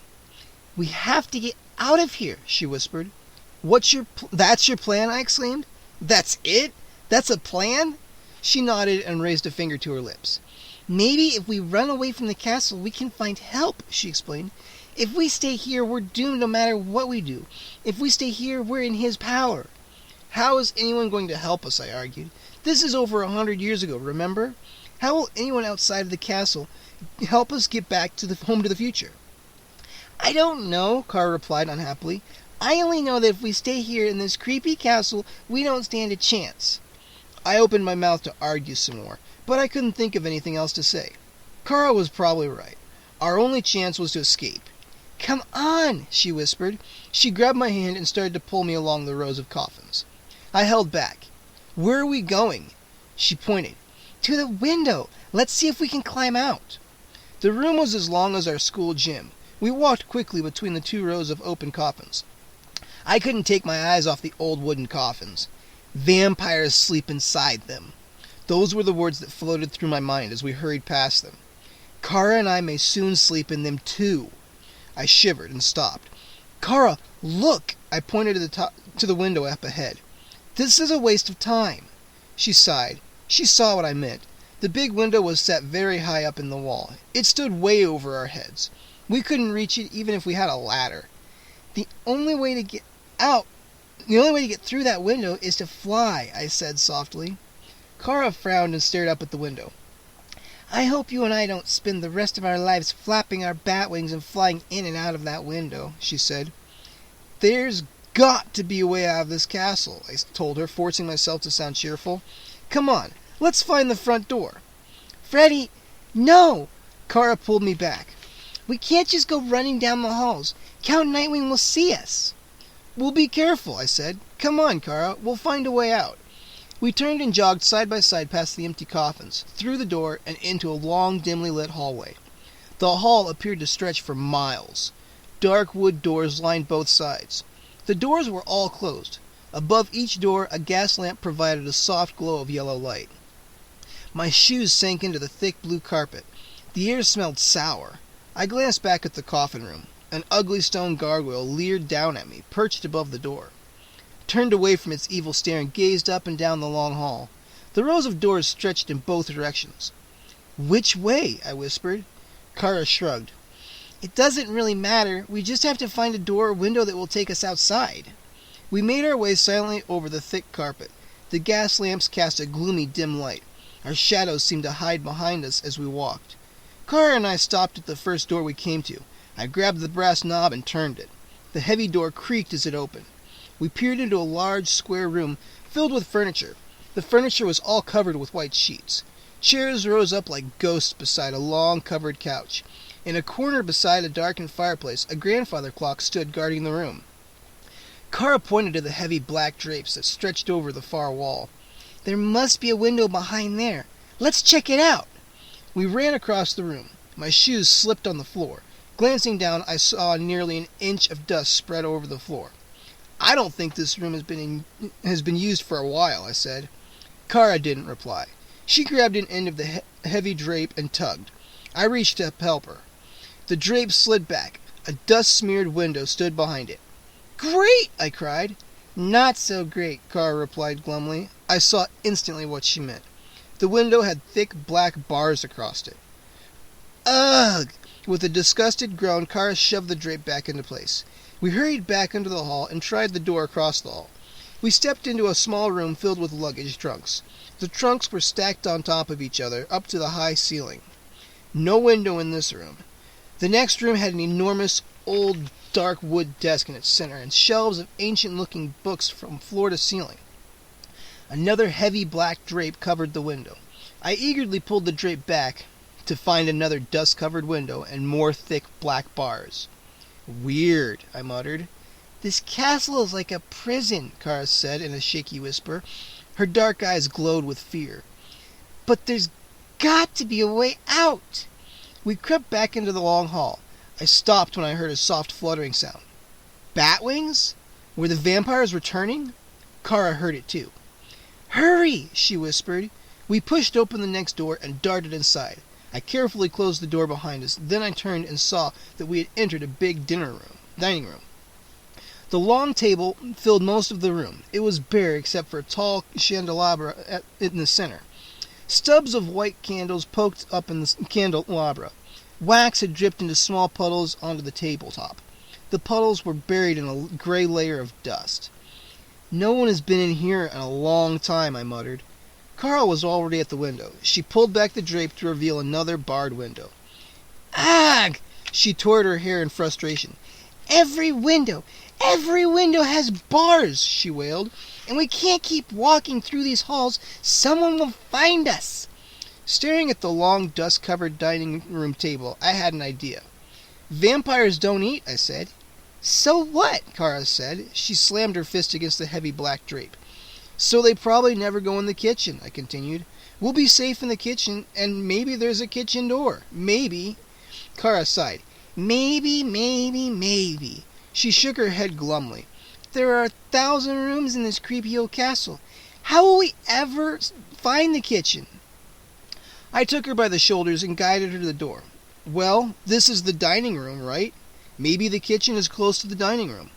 "We have to get out of here," she whispered. That's your plan?" I exclaimed. "That's it? That's a plan?" She nodded and raised a finger to her lips. "Maybe if we run away from the castle, we can find help," she explained. "If we stay here, we're doomed no matter what we do. If we stay here, we're in his power." "How is anyone going to help us?" I argued. "This is over 100 years ago, remember? How will anyone outside of the castle help us get back to home to the future?" "I don't know," Cara replied unhappily. "I only know that if we stay here in this creepy castle, we don't stand a chance." I opened my mouth to argue some more, but I couldn't think of anything else to say. Cara was probably right. Our only chance was to escape. "Come on," she whispered. She grabbed my hand and started to pull me along the rows of coffins. I held back. "Where are we going?" She pointed. "To the window. Let's see if we can climb out." The room was as long as our school gym. We walked quickly between the 2 rows of open coffins. I couldn't take my eyes off the old wooden coffins. "Vampires sleep inside them." Those were the words that floated through my mind as we hurried past them. "Cara and I may soon sleep in them too." I shivered and stopped. "Cara, look!" I pointed to the window up ahead. "This is a waste of time." She sighed. She saw what I meant. The big window was set very high up in the wall. It stood way over our heads. We couldn't reach it even if we had a ladder. The only way to get through that window is to fly," I said softly. Cara frowned and stared up at the window. "I hope you and I don't spend the rest of our lives flapping our bat wings and flying in and out of that window," she said. "There's got to be a way out of this castle," I told her, forcing myself to sound cheerful. "Come on, let's find the front door." "Freddy, no!" Cara pulled me back. "We can't just go running down the halls. Count Nightwing will see us." "We'll be careful," I said. "Come on, Cara, we'll find a way out." We turned and jogged side by side past the empty coffins, through the door, and into a long, dimly lit hallway. The hall appeared to stretch for miles. Dark wood doors lined both sides. The doors were all closed. Above each door, a gas lamp provided a soft glow of yellow light. My shoes sank into the thick blue carpet. The air smelled sour. I glanced back at the coffin room. An ugly stone gargoyle leered down at me, perched above the door. Turned away from its evil stare and gazed up and down the long hall. The rows of doors stretched in both directions. "Which way?" I whispered. Cara shrugged. "It doesn't really matter. We just have to find a door or window that will take us outside." We made our way silently over the thick carpet. The gas lamps cast a gloomy, dim light. Our shadows seemed to hide behind us as we walked. Cara and I stopped at the first door we came to. I grabbed the brass knob and turned it. The heavy door creaked as it opened. We peered into a large, square room filled with furniture. The furniture was all covered with white sheets. Chairs rose up like ghosts beside a long, covered couch. In a corner beside a darkened fireplace, a grandfather clock stood guarding the room. Cara pointed to the heavy black drapes that stretched over the far wall. "There must be a window behind there. Let's check it out." We ran across the room. My shoes slipped on the floor. Glancing down, I saw nearly an inch of dust spread over the floor. "I don't think this room has been used for a while," I said. Cara didn't reply. She grabbed an end of the heavy drape and tugged. I reached to help her. The drape slid back. A dust-smeared window stood behind it. "Great!" I cried. Not so great, Cara replied glumly. I saw instantly what she meant. The window had thick black bars across it. Ugh! With a disgusted groan, Cara shoved the drape back into place. We hurried back into the hall and tried the door across the hall. We stepped into a small room filled with luggage trunks. The trunks were stacked on top of each other up to the high ceiling. No window in this room. The next room had an enormous, old, dark wood desk in its center and shelves of ancient-looking books from floor to ceiling. Another heavy black drape covered the window. I eagerly pulled the drape back to find another dust-covered window and more thick black bars. Weird, I muttered. This castle is like a prison, Cara said in a shaky whisper. Her dark eyes glowed with fear. But there's got to be a way out. We crept back into the long hall. I stopped when I heard a soft fluttering sound. Batwings? Were the vampires returning? Cara heard it too. Hurry, she whispered. We pushed open the next door and darted inside. I carefully closed the door behind us. Then I turned and saw that we had entered a big dining room. The long table filled most of the room. It was bare except for a tall candelabra in the center. Stubs of white candles poked up in the candelabra. Wax had dripped into small puddles onto the tabletop. The puddles were buried in a gray layer of dust. No one has been in here in a long time, I muttered. Cara was already at the window. She pulled back the drape to reveal another barred window. Ugh! She tore at her hair in frustration. Every window has bars, she wailed, and we can't keep walking through these halls. Someone will find us. Staring at the long, dust-covered dining room table, I had an idea. Vampires don't eat, I said. So what? Cara said. She slammed her fist against the heavy black drape. So they probably never go in the kitchen, I continued. We'll be safe in the kitchen, and maybe there's a kitchen door. Maybe. Cara sighed. Maybe. She shook her head glumly. There are 1,000 rooms in this creepy old castle. How will we ever find the kitchen? I took her by the shoulders and guided her to the door. Well, this is the dining room, right? Maybe the kitchen is close to the dining room.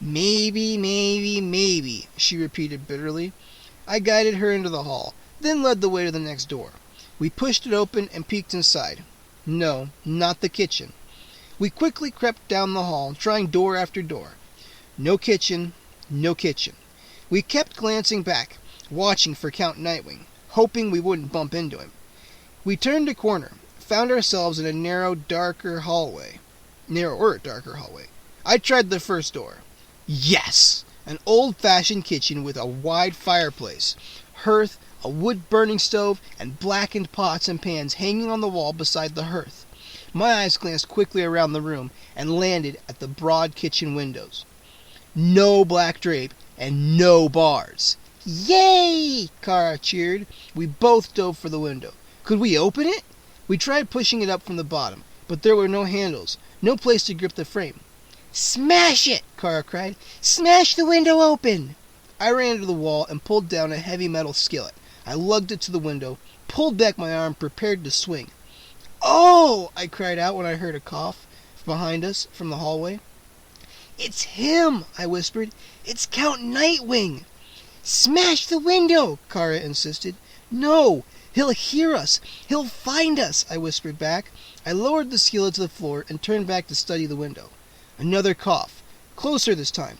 Maybe, she repeated bitterly. I guided her into the hall, then led the way to the next door. We pushed it open and peeked inside. No, not the kitchen. We quickly crept down the hall, trying door after door. No kitchen. We kept glancing back, watching for Count Nightwing, hoping we wouldn't bump into him. We turned a corner, found ourselves in a narrower, darker hallway. I tried the first door. Yes! An old-fashioned kitchen with a wide fireplace, hearth, a wood-burning stove, and blackened pots and pans hanging on the wall beside the hearth. My eyes glanced quickly around the room and landed at the broad kitchen windows. No black drape and no bars. Yay! Cara cheered. We both dove for the window. Could we open it? We tried pushing it up from the bottom, but there were no handles, no place to grip the frame. Smash it! Cara cried. Smash the window open! I ran to the wall and pulled down a heavy metal skillet. I lugged it to the window, pulled back my arm, prepared to swing. Oh! I cried out when I heard a cough behind us from the hallway. It's him! I whispered. It's Count Nightwing! Smash the window! Cara insisted. No! He'll hear us! He'll find us! I whispered back. I lowered the skillet to the floor and turned back to study the window. Another cough. Closer this time.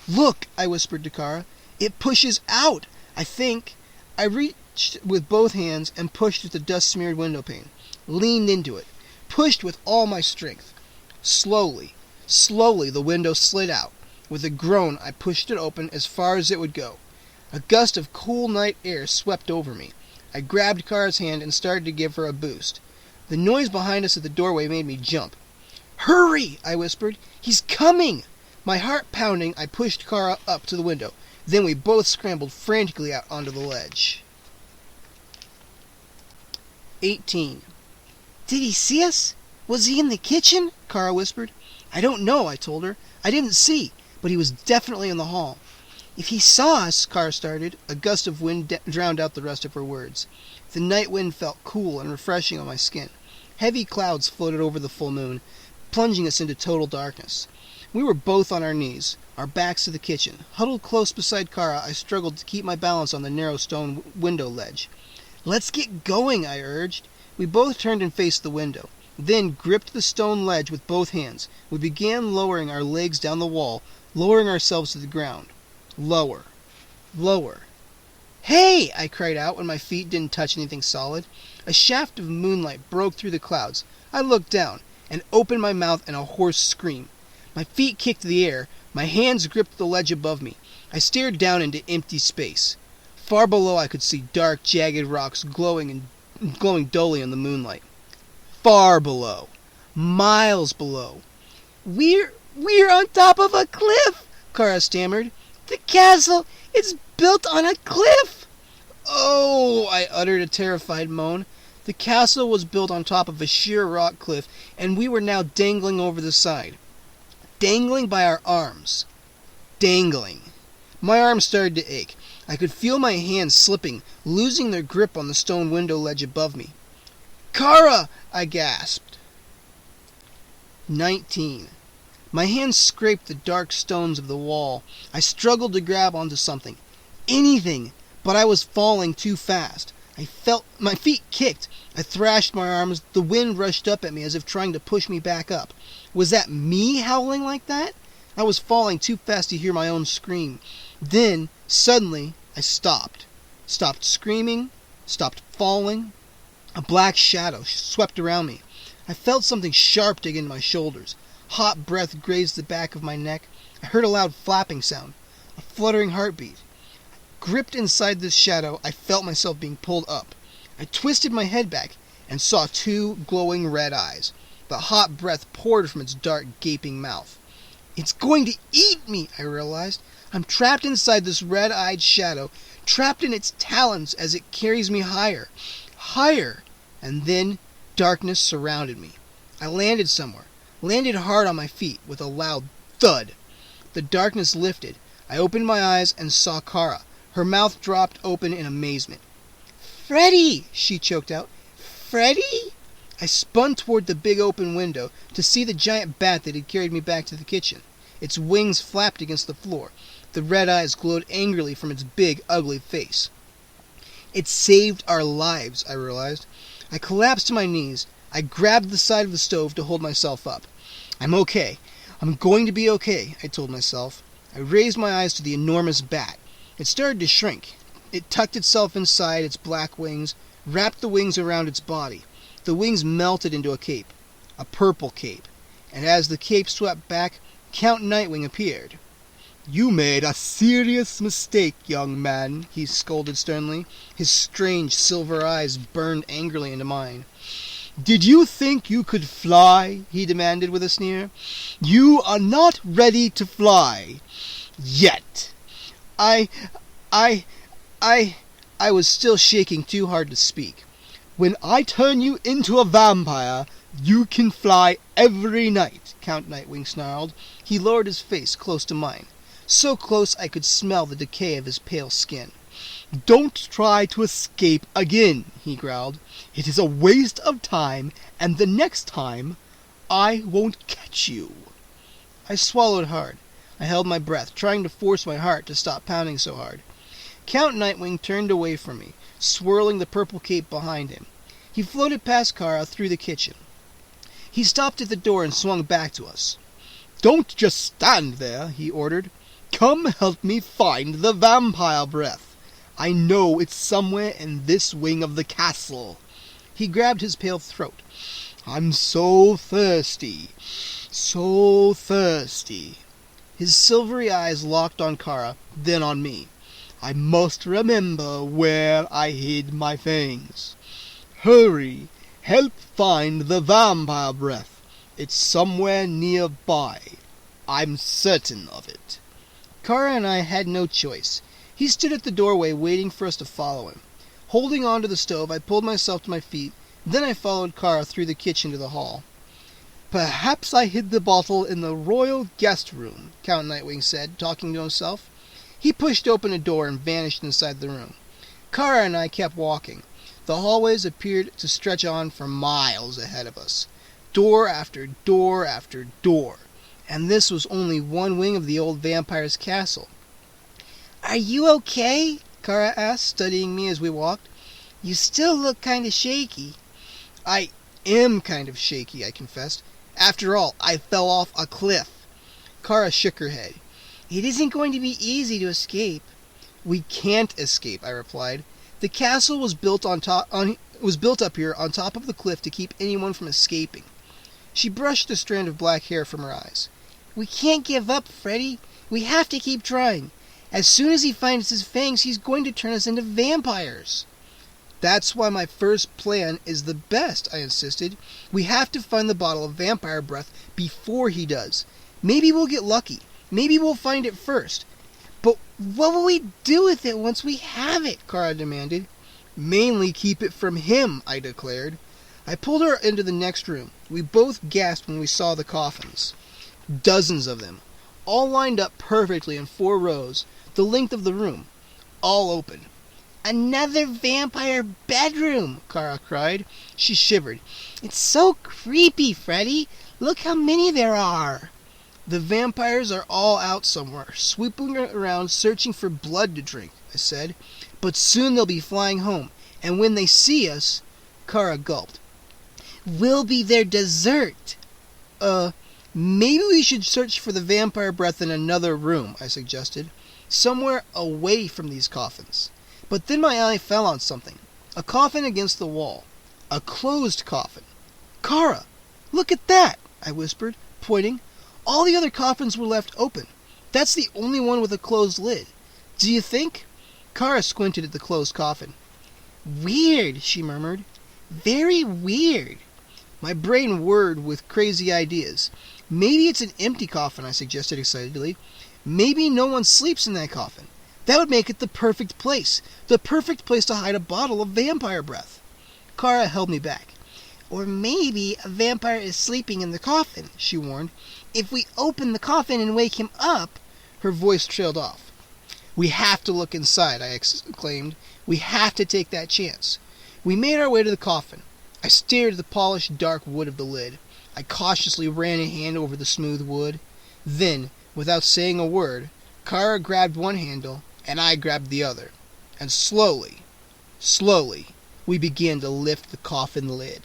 Look! I whispered to Cara. It pushes out! I think. I reached with both hands and pushed at the dust-smeared window pane. Leaned into it. Pushed with all my strength. Slowly the window slid out. With a groan, I pushed it open as far as it would go. A gust of cool night air swept over me. I grabbed Cara's hand and started to give her a boost. The noise behind us at the doorway made me jump. Hurry! I whispered. He's coming! My heart pounding, I pushed Cara up to the window. Then we both scrambled frantically out onto the ledge. 18. Did he see us? Was he in the kitchen? Cara whispered. I don't know, I told her. I didn't see, but he was definitely in the hall. If he saw us, Cara started. A gust of wind drowned out the rest of her words. The night wind felt cool and refreshing on my skin. Heavy clouds floated over the full moon, plunging us into total darkness. We were both on our knees, our backs to the kitchen. Huddled close beside Cara, I struggled to keep my balance on the narrow stone window ledge. "Let's get going," I urged. We both turned and faced the window, then gripped the stone ledge with both hands. We began lowering our legs down the wall, lowering ourselves to the ground. Lower. Lower. "Hey!" I cried out when my feet didn't touch anything solid. A shaft of moonlight broke through the clouds. I looked down and opened my mouth in a hoarse scream. My feet kicked the air. My hands gripped the ledge above me. I stared down into empty space. Far below I could see dark, jagged rocks glowing dully in the moonlight. Far below. Miles below. We're on top of a cliff," Cara stammered. "The castle is built on a cliff." "Oh," I uttered a terrified moan. The castle was built on top of a sheer rock cliff, and we were now dangling over the side. Dangling by our arms. Dangling. My arms started to ache. I could feel my hands slipping, losing their grip on the stone window ledge above me. "Cara!" I gasped. 19. My hands scraped the dark stones of the wall. I struggled to grab onto something. Anything, but I was falling too fast. I felt my feet kicked. I thrashed my arms. The wind rushed up at me as if trying to push me back up. Was that me howling like that? I was falling too fast to hear my own scream. Then, suddenly, I stopped. Stopped screaming. Stopped falling. A black shadow swept around me. I felt something sharp dig into my shoulders. Hot breath grazed the back of my neck. I heard a loud flapping sound. A fluttering heartbeat. Gripped inside this shadow, I felt myself being pulled up. I twisted my head back and saw two glowing red eyes. The hot breath poured from its dark, gaping mouth. "It's going to eat me," I realized. I'm trapped inside this red-eyed shadow, trapped in its talons as it carries me higher. Higher! And then darkness surrounded me. I landed somewhere. Landed hard on my feet with a loud thud. The darkness lifted. I opened my eyes and saw Cara. Her mouth dropped open in amazement. "Freddy!" she choked out. "Freddy?" I spun toward the big open window to see the giant bat that had carried me back to the kitchen. Its wings flapped against the floor. The red eyes glowed angrily from its big, ugly face. It saved our lives, I realized. I collapsed to my knees. I grabbed the side of the stove to hold myself up. "I'm okay. I'm going to be okay," I told myself. I raised my eyes to the enormous bat. It started to shrink. It tucked itself inside its black wings, wrapped the wings around its body. The wings melted into a cape. A purple cape. And as the cape swept back, Count Nightwing appeared. "You made a serious mistake, young man," he scolded sternly. His strange silver eyes burned angrily into mine. "Did you think you could fly?" he demanded with a sneer. "You are not ready to fly. Yet." I was still shaking too hard to speak. "When I turn you into a vampire, you can fly every night," Count Nightwing snarled. He lowered his face close to mine. So close I could smell the decay of his pale skin. "Don't try to escape again," he growled. "It is a waste of time, and the next time, I won't catch you." I swallowed hard. I held my breath, trying to force my heart to stop pounding so hard. Count Nightwing turned away from me, swirling the purple cape behind him. He floated past Cara through the kitchen. He stopped at the door and swung back to us. "Don't just stand there," he ordered. "Come help me find the vampire breath. I know it's somewhere in this wing of the castle." He grabbed his pale throat. "I'm so thirsty. So thirsty." His silvery eyes locked on Cara, then on me. "I must remember where I hid my fangs. Hurry, help find the vampire breath. It's somewhere nearby. I'm certain of it." Cara and I had no choice. He stood at the doorway waiting for us to follow him. Holding onto the stove, I pulled myself to my feet. Then I followed Cara through the kitchen to the hall. "Perhaps I hid the bottle in the royal guest room," Count Nightwing said, talking to himself. He pushed open a door and vanished inside the room. Cara and I kept walking. The hallways appeared to stretch on for miles ahead of us. Door after door after door. And this was only one wing of the old vampire's castle. "Are you okay?" Cara asked, studying me as we walked. "You still look kind of shaky." "I am kind of shaky," I confessed. "After all, I fell off a cliff." Cara shook her head. "It isn't going to be easy to escape." "We can't escape," I replied. "The castle was built up here on top of the cliff to keep anyone from escaping." She brushed a strand of black hair from her eyes. "We can't give up, Freddy. We have to keep trying. As soon as he finds his fangs, he's going to turn us into vampires." "That's why my first plan is the best," I insisted. "We have to find the bottle of vampire breath before he does. Maybe we'll get lucky. Maybe we'll find it first." "But what will we do with it once we have it?" Cara demanded. "Mainly keep it from him," I declared. I pulled her into the next room. We both gasped when we saw the coffins. Dozens of them, all lined up perfectly in 4 rows, the length of the room, all open. "Another vampire bedroom!" Cara cried. She shivered. "It's so creepy, Freddy. Look how many there are." "The vampires are all out somewhere, swooping around searching for blood to drink," I said. "But soon they'll be flying home, and when they see us..." Cara gulped. "We'll be their dessert." Maybe we should search for the vampire breath in another room," I suggested. "Somewhere away from these coffins." But then my eye fell on something. A coffin against the wall. A closed coffin. "Cara, look at that," I whispered, pointing. "All the other coffins were left open. That's the only one with a closed lid. Do you think..." Cara squinted at the closed coffin. "Weird," she murmured. "Very weird." My brain whirred with crazy ideas. "Maybe it's an empty coffin," I suggested excitedly. "Maybe no one sleeps in that coffin. That would make it the perfect place. The perfect place to hide a bottle of vampire breath." Cara held me back. "Or maybe a vampire is sleeping in the coffin," she warned. "If we open the coffin and wake him up..." Her voice trailed off. "We have to look inside," I exclaimed. "We have to take that chance." We made our way to the coffin. I stared at the polished dark wood of the lid. I cautiously ran a hand over the smooth wood. Then, without saying a word, Cara grabbed one handle, and I grabbed the other. And slowly, we began to lift the coffin lid.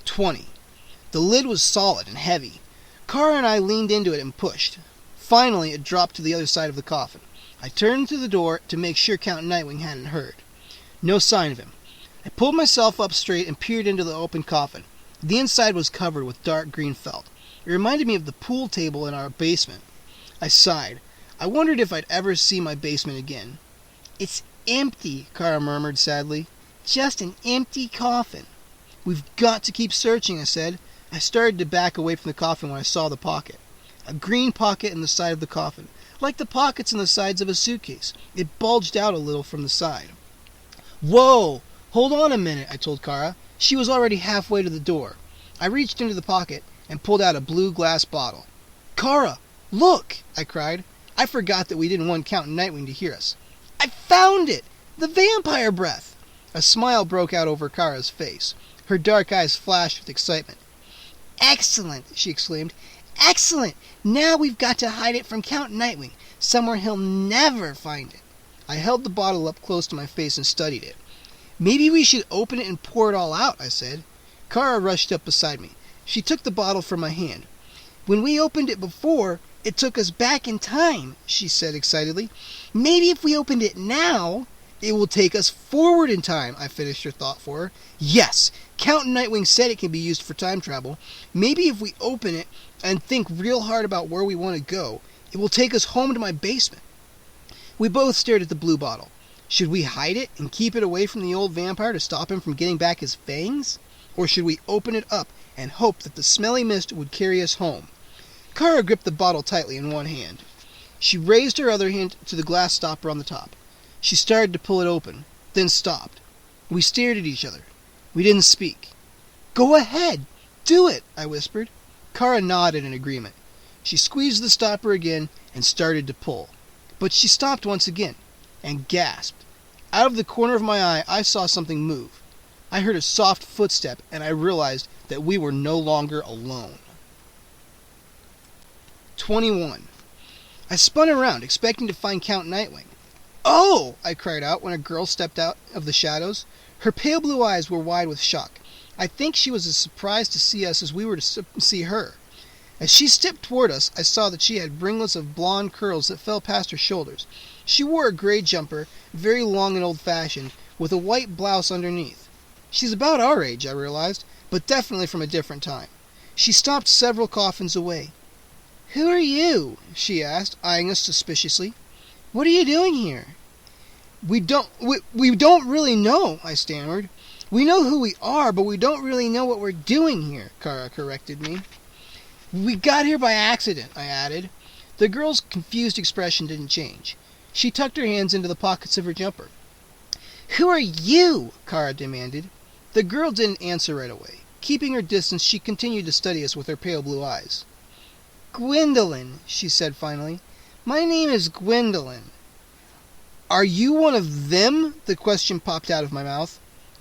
20. The lid was solid and heavy. Cara and I leaned into it and pushed. Finally, it dropped to the other side of the coffin. I turned to the door to make sure Count Nightwing hadn't heard. No sign of him. I pulled myself up straight and peered into the open coffin. The inside was covered with dark green felt. It reminded me of the pool table in our basement. I sighed. I wondered if I'd ever see my basement again. "It's empty," Cara murmured sadly. "Just an empty coffin." "We've got to keep searching," I said. I started to back away from the coffin when I saw the pocket. A green pocket in the side of the coffin, like the pockets in the sides of a suitcase. It bulged out a little from the side. "Whoa! Hold on a minute," I told Cara. She was already halfway to the door. I reached into the pocket and pulled out a blue glass bottle. "Cara, look!" I cried. I forgot that we didn't want Count Nightwing to hear us. "I found it! The vampire breath!" A smile broke out over Cara's face. Her dark eyes flashed with excitement. "Excellent!" she exclaimed. "Excellent! Now we've got to hide it from Count Nightwing, somewhere he'll never find it." I held the bottle up close to my face and studied it. "Maybe we should open it and pour it all out," I said. Cara rushed up beside me. She took the bottle from my hand. "When we opened it before, it took us back in time," she said excitedly. "Maybe if we opened it now, it will take us forward in time," I finished her thought for her. "Yes, Count Nightwing said it can be used for time travel. Maybe if we open it and think real hard about where we want to go, it will take us home to my basement." We both stared at the blue bottle. Should we hide it and keep it away from the old vampire to stop him from getting back his fangs? Or should we open it up and hope that the smelly mist would carry us home? Cara gripped the bottle tightly in one hand. She raised her other hand to the glass stopper on the top. She started to pull it open, then stopped. We stared at each other. We didn't speak. "Go ahead! Do it!" I whispered. Cara nodded in agreement. She squeezed the stopper again and started to pull. But she stopped once again and gasped. Out of the corner of my eye, I saw something move. I heard a soft footstep, and I realized that we were no longer alone. 21. I spun around, expecting to find Count Nightwing. "Oh!" I cried out when a girl stepped out of the shadows. Her pale blue eyes were wide with shock. I think she was as surprised to see us as we were to see her. As she stepped toward us, I saw that she had ringlets of blonde curls that fell past her shoulders. She wore a gray jumper, very long and old-fashioned, with a white blouse underneath. She's about our age, I realized, but definitely from a different time. She stopped several coffins away. "Who are you?" she asked, eyeing us suspiciously. "What are you doing here?" We don't really know," I stammered. "We know who we are, but we don't really know what we're doing here," Cara corrected me. "We got here by accident," I added. The girl's confused expression didn't change. She tucked her hands into the pockets of her jumper. "Who are you?" Cara demanded. The girl didn't answer right away. Keeping her distance, she continued to study us with her pale blue eyes. "Gwendolyn," she said finally. "My name is Gwendolyn." "Are you one of them?" The question popped out of my mouth.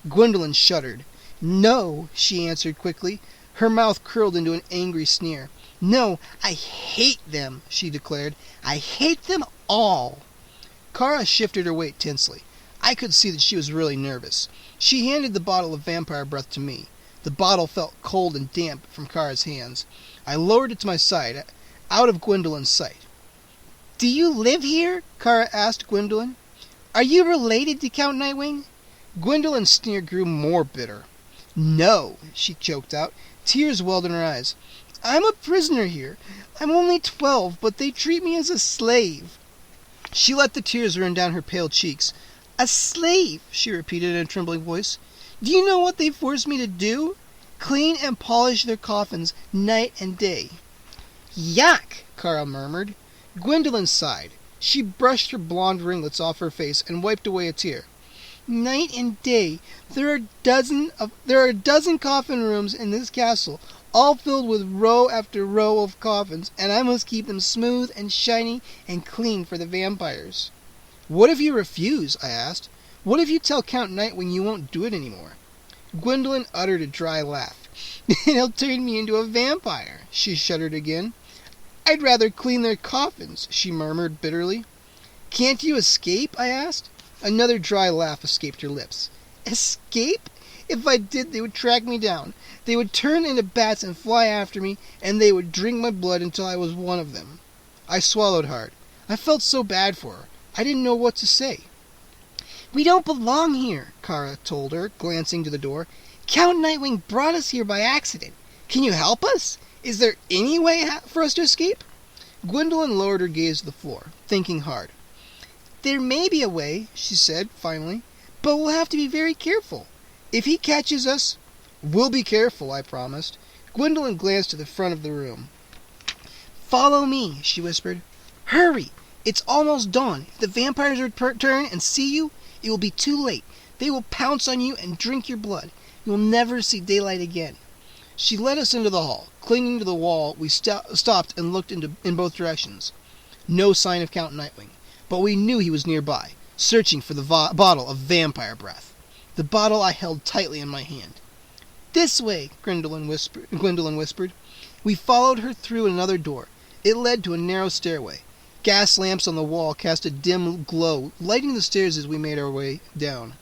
Gwendolyn shuddered. "No," she answered quickly. Her mouth curled into an angry sneer. "No, I hate them," she declared. "I hate them all." Cara shifted her weight tensely. I could see that she was really nervous. She handed the bottle of vampire breath to me. The bottle felt cold and damp from Cara's hands. I lowered it to my side, out of Gwendolyn's sight. "Do you live here?" Cara asked Gwendolyn. "Are you related to Count Nightwing?" Gwendolyn's sneer grew more bitter. "No," she choked out. Tears welled in her eyes. "I'm a prisoner here. I'm only 12, but they treat me as a slave." She let the tears run down her pale cheeks. "A slave," she repeated in a trembling voice. "Do you know what they force me to do? Clean and polish their coffins night and day." "Yuck!" Cara murmured. Gwendolyn sighed. She brushed her blonde ringlets off her face and wiped away a tear. "Night and day. There are a dozen coffin rooms in this castle, all filled with row after row of coffins, and I must keep them smooth and shiny and clean for the vampires." "What if you refuse?" I asked. "What if you tell Count Nightwing you won't do it anymore?" Gwendolyn uttered a dry laugh. "He'll turn me into a vampire." She shuddered again. "I'd rather clean their coffins," she murmured bitterly. "Can't you escape?" I asked. Another dry laugh escaped her lips. "Escape? If I did, they would track me down. They would turn into bats and fly after me, and they would drink my blood until I was one of them." I swallowed hard. I felt so bad for her. I didn't know what to say. "We don't belong here," Cara told her, glancing to the door. "Count Nightwing brought us here by accident. Can you help us? Is there any way for us to escape?" Gwendolyn lowered her gaze to the floor, thinking hard. "There may be a way," she said, finally, "but we'll have to be very careful. If he catches us—" "We'll be careful," I promised. Gwendolyn glanced to the front of the room. "Follow me," she whispered. "Hurry! It's almost dawn. If the vampires return and see you, it will be too late. They will pounce on you and drink your blood. You'll never see daylight again." She led us into the hall. Clinging to the wall, we stopped and looked in both directions. No sign of Count Nightwing, but we knew he was nearby, searching for the bottle of vampire breath. The bottle I held tightly in my hand. "This way," Gwendolyn whispered. We followed her through another door. It led to a narrow stairway. Gas lamps on the wall cast a dim glow, lighting the stairs as we made our way down.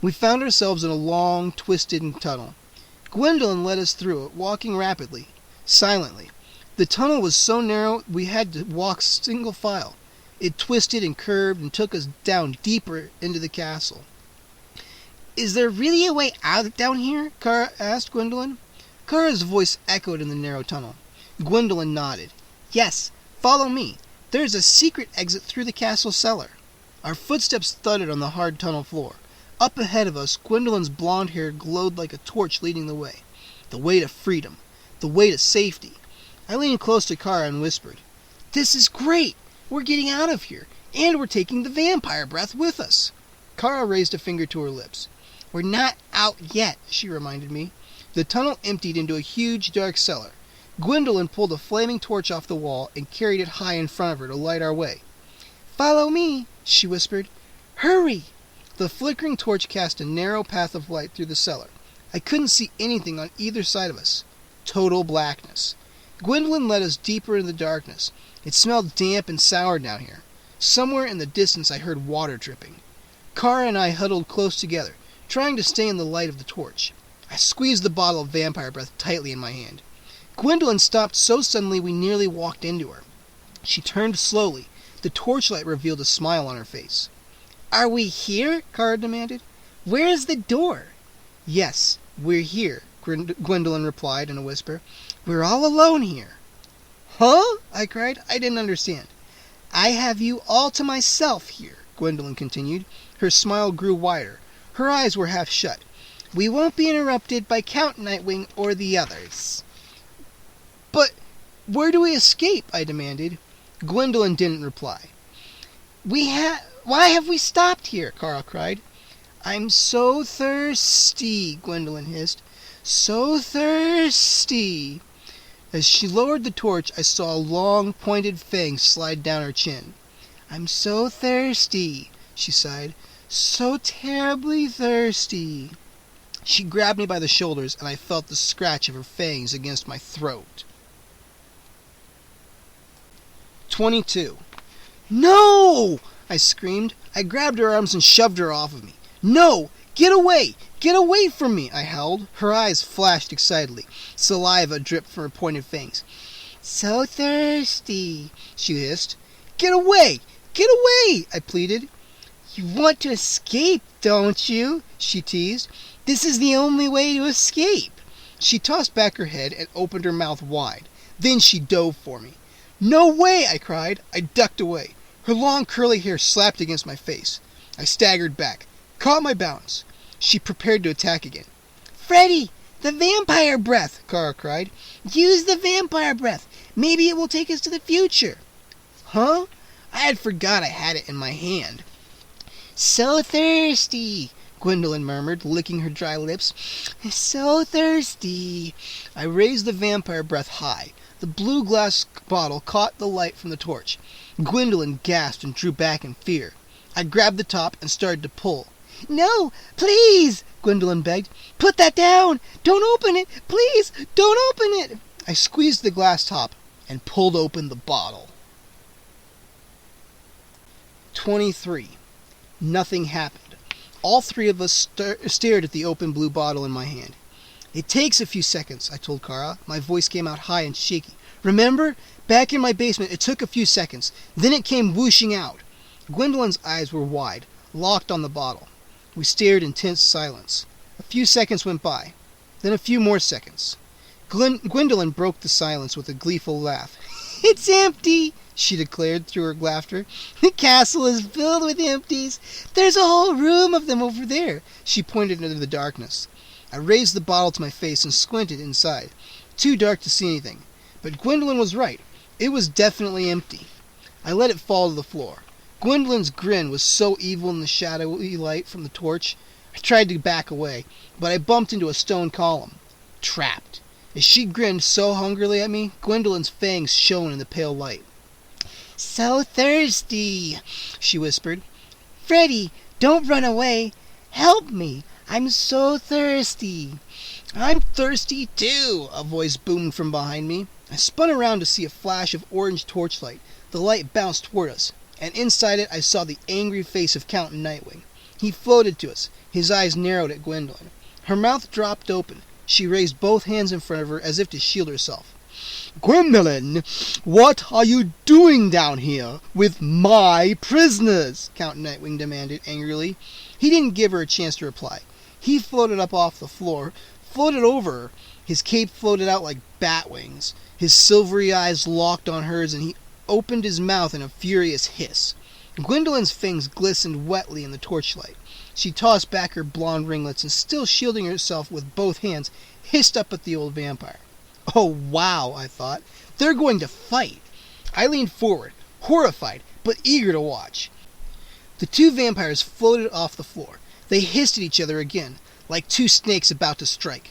We found ourselves in a long, twisted tunnel. Gwendolyn led us through it, walking rapidly, silently. The tunnel was so narrow we had to walk single file. It twisted and curved and took us down deeper into the castle. "Is there really a way out down here?" Cara asked Gwendolyn. Cara's voice echoed in the narrow tunnel. Gwendolyn nodded. "Yes, follow me. There's a secret exit through the castle cellar." Our footsteps thudded on the hard tunnel floor. Up ahead of us, Gwendolyn's blonde hair glowed like a torch leading the way. The way to freedom. The way to safety. I leaned close to Cara and whispered, "This is great! We're getting out of here, and we're taking the vampire breath with us." Cara raised a finger to her lips. "We're not out yet," she reminded me. The tunnel emptied into a huge, dark cellar. Gwendolyn pulled a flaming torch off the wall and carried it high in front of her to light our way. "Follow me," she whispered. "Hurry!" The flickering torch cast a narrow path of light through the cellar. I couldn't see anything on either side of us. Total blackness. Gwendolyn led us deeper into the darkness. It smelled damp and sour down here. Somewhere in the distance I heard water dripping. Cara and I huddled close together, trying to stay in the light of the torch. I squeezed the bottle of vampire breath tightly in my hand. Gwendolyn stopped so suddenly we nearly walked into her. She turned slowly. The torchlight revealed a smile on her face. "Are we here?" Cara demanded. "Where is the door?" "Yes, we're here," Gwendolyn replied in a whisper. "We're all alone here." "Huh?" I cried. I didn't understand. "I have you all to myself here," Gwendolyn continued. Her smile grew wider. Her eyes were half shut. "We won't be interrupted by Count Nightwing or the others." "But where do we escape?" I demanded. Gwendolyn didn't reply. Why have we stopped here?" Cara cried. "I'm so thirsty," Gwendolyn hissed. "So thirsty." As she lowered the torch, I saw a long, pointed fang slide down her chin. "I'm so thirsty," she sighed. "So terribly thirsty." She grabbed me by the shoulders, and I felt the scratch of her fangs against my throat. 22. "No!" I screamed. I grabbed her arms and shoved her off of me. "No! Get away! Get away from me!" I howled. Her eyes flashed excitedly. Saliva dripped from her pointed fangs. "So thirsty," she hissed. "Get away! Get away!" I pleaded. "You want to escape, don't you?" she teased. "This is the only way to escape." She tossed back her head and opened her mouth wide. Then she dove for me. "No way!" I cried. I ducked away. Her long curly hair slapped against my face. I staggered back, caught my balance. She prepared to attack again. "Freddy, the vampire breath!" Cara cried. "Use the vampire breath. Maybe it will take us to the future." "Huh?" I had forgot I had it in my hand. "So thirsty," Gwendolyn murmured, licking her dry lips. "So thirsty." I raised the vampire breath high. The blue glass bottle caught the light from the torch. Gwendolyn gasped and drew back in fear. I grabbed the top and started to pull. "No, please," Gwendolyn begged. "Put that down. Don't open it. Please, don't open it." I squeezed the glass top and pulled open the bottle. 23. Nothing happened. All three of us stared at the open blue bottle in my hand. "It takes a few seconds," I told Cara. My voice came out high and shaky. "Remember? Back in my basement, it took a few seconds. Then it came whooshing out." Gwendolyn's eyes were wide, locked on the bottle. We stared in tense silence. A few seconds went by. Then a few more seconds. Gwendolyn broke the silence with a gleeful laugh. "It's empty," she declared through her laughter. "The castle is filled with empties. There's a whole room of them over there." She pointed into the darkness. I raised the bottle to my face and squinted inside. Too dark to see anything. But Gwendolyn was right. It was definitely empty. I let it fall to the floor. Gwendolyn's grin was so evil in the shadowy light from the torch. I tried to back away, but I bumped into a stone column. Trapped. As she grinned so hungrily at me, Gwendolyn's fangs shone in the pale light. "So thirsty," she whispered. "Freddy, don't run away. Help me. I'm so thirsty." "I'm thirsty too," a voice boomed from behind me. I spun around to see a flash of orange torchlight. The light bounced toward us, and inside it I saw the angry face of Count Nightwing. He floated to us. His eyes narrowed at Gwendolyn. Her mouth dropped open. She raised both hands in front of her as if to shield herself. "Gwendolyn, what are you doing down here with my prisoners?" Count Nightwing demanded angrily. He didn't give her a chance to reply. He floated up off the floor, floated over her. His cape floated out like bat wings. His silvery eyes locked on hers, and he opened his mouth in a furious hiss. Gwendolyn's fangs glistened wetly in the torchlight. She tossed back her blonde ringlets and, still shielding herself with both hands, hissed up at the old vampire. "Oh, wow," I thought. "They're going to fight." I leaned forward, horrified, but eager to watch. The two vampires floated off the floor. They hissed at each other again, like two snakes about to strike.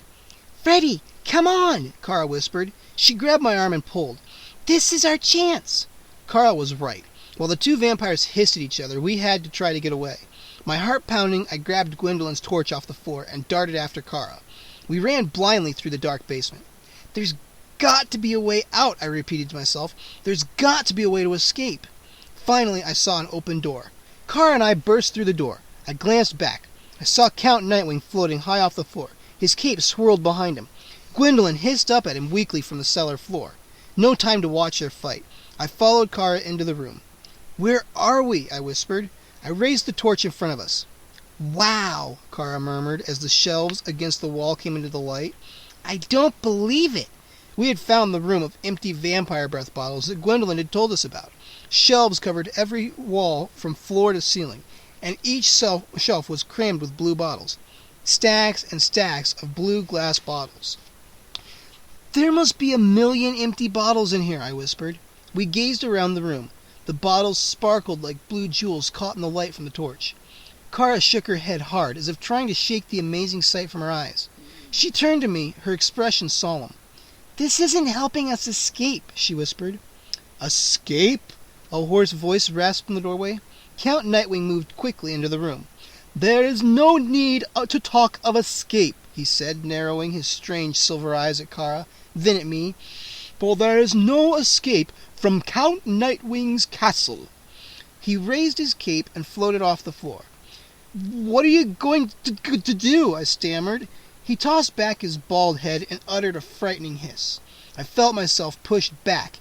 "Freddy, come on," Cara whispered. She grabbed my arm and pulled. "This is our chance." Cara was right. While the two vampires hissed at each other, we had to try to get away. My heart pounding, I grabbed Gwendolyn's torch off the floor and darted after Cara. We ran blindly through the dark basement. "There's got to be a way out, I repeated to myself. There's got to be a way to escape. Finally, I saw an open door. Cara and I burst through the door. I glanced back. I saw Count Nightwing floating high off the floor. His cape swirled behind him. Gwendolyn hissed up at him weakly from the cellar floor. No time to watch their fight. I followed Cara into the room. "Where are we?" I whispered. I raised the torch in front of us. "Wow," Cara murmured as the shelves against the wall came into the light. "I don't believe it." We had found the room of empty vampire breath bottles that Gwendolyn had told us about. Shelves covered every wall from floor to ceiling, and each shelf was crammed with blue bottles. Stacks and stacks of blue glass bottles. "There must be 1,000,000 empty bottles in here," I whispered. We gazed around the room. The bottles sparkled like blue jewels caught in the light from the torch. Cara shook her head hard, as if trying to shake the amazing sight from her eyes. She turned to me, her expression solemn. "This isn't helping us escape," she whispered. "Escape?" A hoarse voice rasped from the doorway. Count Nightwing moved quickly into the room. "There is no need to talk of escape," he said, narrowing his strange silver eyes at Cara, then at me. "For there is no escape from Count Nightwing's castle." He raised his cape and floated off the floor. "What are you going to do?" I stammered. He tossed back his bald head and uttered a frightening hiss. I felt myself pushed back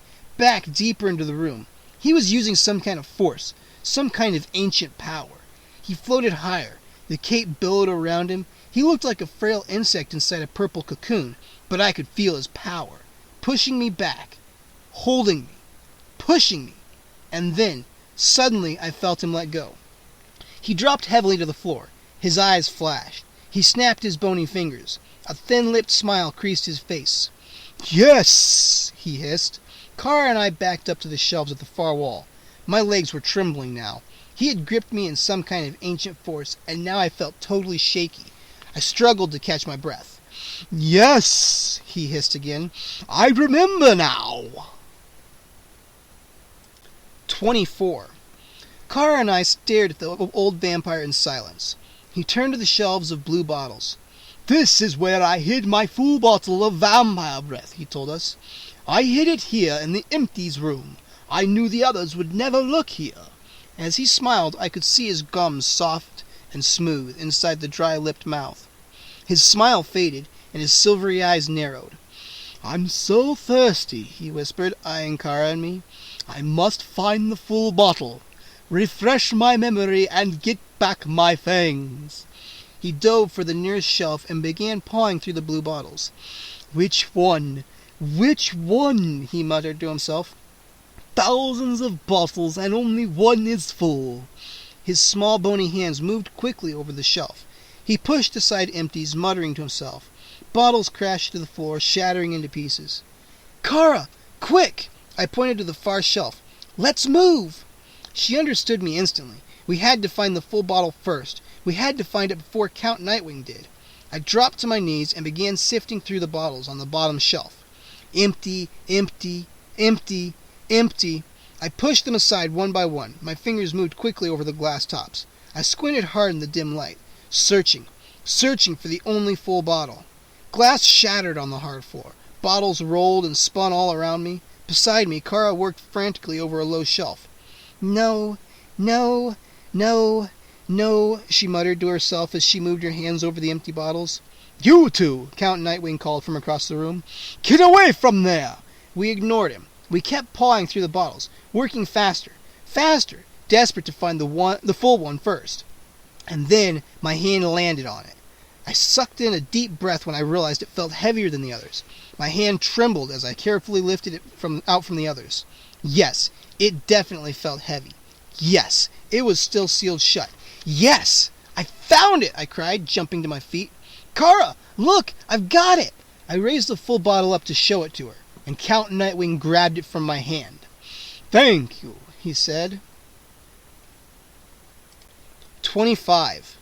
deeper into the room. He was using some kind of force, some kind of ancient power. He floated higher. The cape billowed around him. He looked like a frail insect inside a purple cocoon, but I could feel his power, pushing me back, holding me, pushing me. And then, suddenly, I felt him let go. He dropped heavily to the floor. His eyes flashed. He snapped his bony fingers. A thin-lipped smile creased his face. "Yes!" he hissed. Cara and I backed up to the shelves at the far wall. My legs were trembling now. He had gripped me in some kind of ancient force, and now I felt totally shaky. I struggled to catch my breath. "Yes!" he hissed again. "I remember now." 24. Cara and I stared at the old vampire in silence. He turned to the shelves of blue bottles. "This is where I hid my full bottle of vampire breath," he told us. "I hid it here in the empties room. I knew the others would never look here." As he smiled, I could see his gums soft and smooth inside the dry-lipped mouth. His smile faded, and his silvery eyes narrowed. "I'm so thirsty," he whispered, eyeing Cara and me. "I must find the full bottle, refresh my memory, and get back my fangs." He dove for the nearest shelf and began pawing through the blue bottles. "Which one? Which one?" he muttered to himself. "Thousands of bottles, and only one is full." His small bony hands moved quickly over the shelf. He pushed aside empties, muttering to himself. Bottles crashed to the floor, shattering into pieces. "Cara, quick!" I pointed to the far shelf. "Let's move!" She understood me instantly. We had to find the full bottle first. We had to find it before Count Nightwing did. I dropped to my knees and began sifting through the bottles on the bottom shelf. Empty, empty, empty, empty. I pushed them aside one by one. My fingers moved quickly over the glass tops. I squinted hard in the dim light, searching for the only full bottle. Glass shattered on the hard floor. Bottles rolled and spun all around me. Beside me, Cara worked frantically over a low shelf. "No, no, no, no," she muttered to herself as she moved her hands over the empty bottles. "You two," Count Nightwing called from across the room. "Get away from there!" We ignored him. We kept pawing through the bottles, working faster, desperate to find the full one first. And then my hand landed on it. I sucked in a deep breath when I realized it felt heavier than the others. My hand trembled as I carefully lifted it out from the others. Yes, it definitely felt heavy. Yes, it was still sealed shut. Yes! I found it! I cried, jumping to my feet. "Cara, look! I've got it!" I raised the full bottle up to show it to her, and Count Nightwing grabbed it from my hand. "Thank you," he said. 25.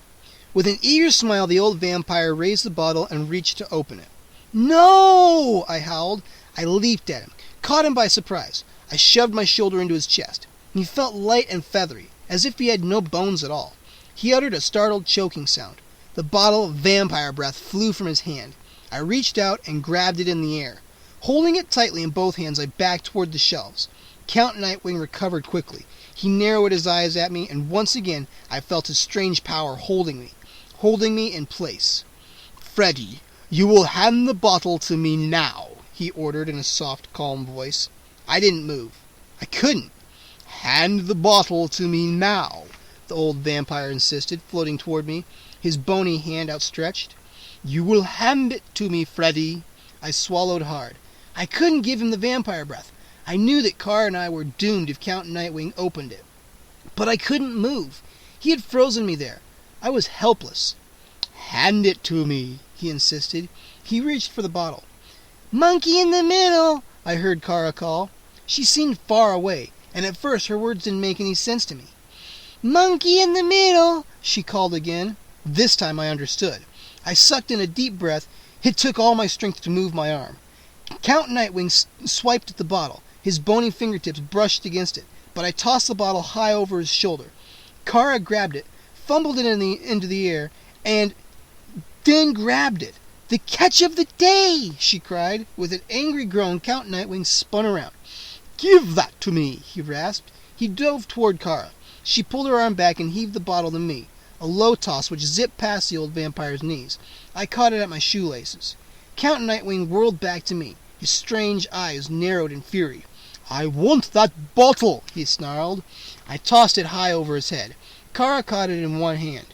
With an eager smile, the old vampire raised the bottle and reached to open it. "No!" I howled. I leaped at him, caught him by surprise. I shoved my shoulder into his chest. He felt light and feathery, as if he had no bones at all. He uttered a startled choking sound. The bottle of vampire breath flew from his hand. I reached out and grabbed it in the air. Holding it tightly in both hands, I backed toward the shelves. Count Nightwing recovered quickly. He narrowed his eyes at me, and once again I felt his strange power holding me in place. "Freddy, you will hand the bottle to me now," he ordered in a soft, calm voice. I didn't move. I couldn't. "Hand the bottle to me now," the old vampire insisted, floating toward me, his bony hand outstretched. "You will hand it to me, Freddy." I swallowed hard. I couldn't give him the vampire breath. I knew that Cara and I were doomed if Count Nightwing opened it. But I couldn't move. He had frozen me there. I was helpless. "Hand it to me," he insisted. He reached for the bottle. "Monkey in the middle," I heard Cara call. She seemed far away, and at first her words didn't make any sense to me. "Monkey in the middle," she called again. This time I understood. I sucked in a deep breath. It took all my strength to move my arm. Count Nightwing swiped at the bottle. His bony fingertips brushed against it, but I tossed the bottle high over his shoulder. Cara grabbed it, fumbled it into the air, and then grabbed it. "The catch of the day!" she cried. With an angry groan, Count Nightwing spun around. "Give that to me!" he rasped. He dove toward Cara. She pulled her arm back and heaved the bottle to me, a low toss which zipped past the old vampire's knees. I caught it at my shoelaces. Count Nightwing whirled back to me. His strange eyes narrowed in fury. "I want that bottle!" he snarled. I tossed it high over his head. Cara caught it in one hand.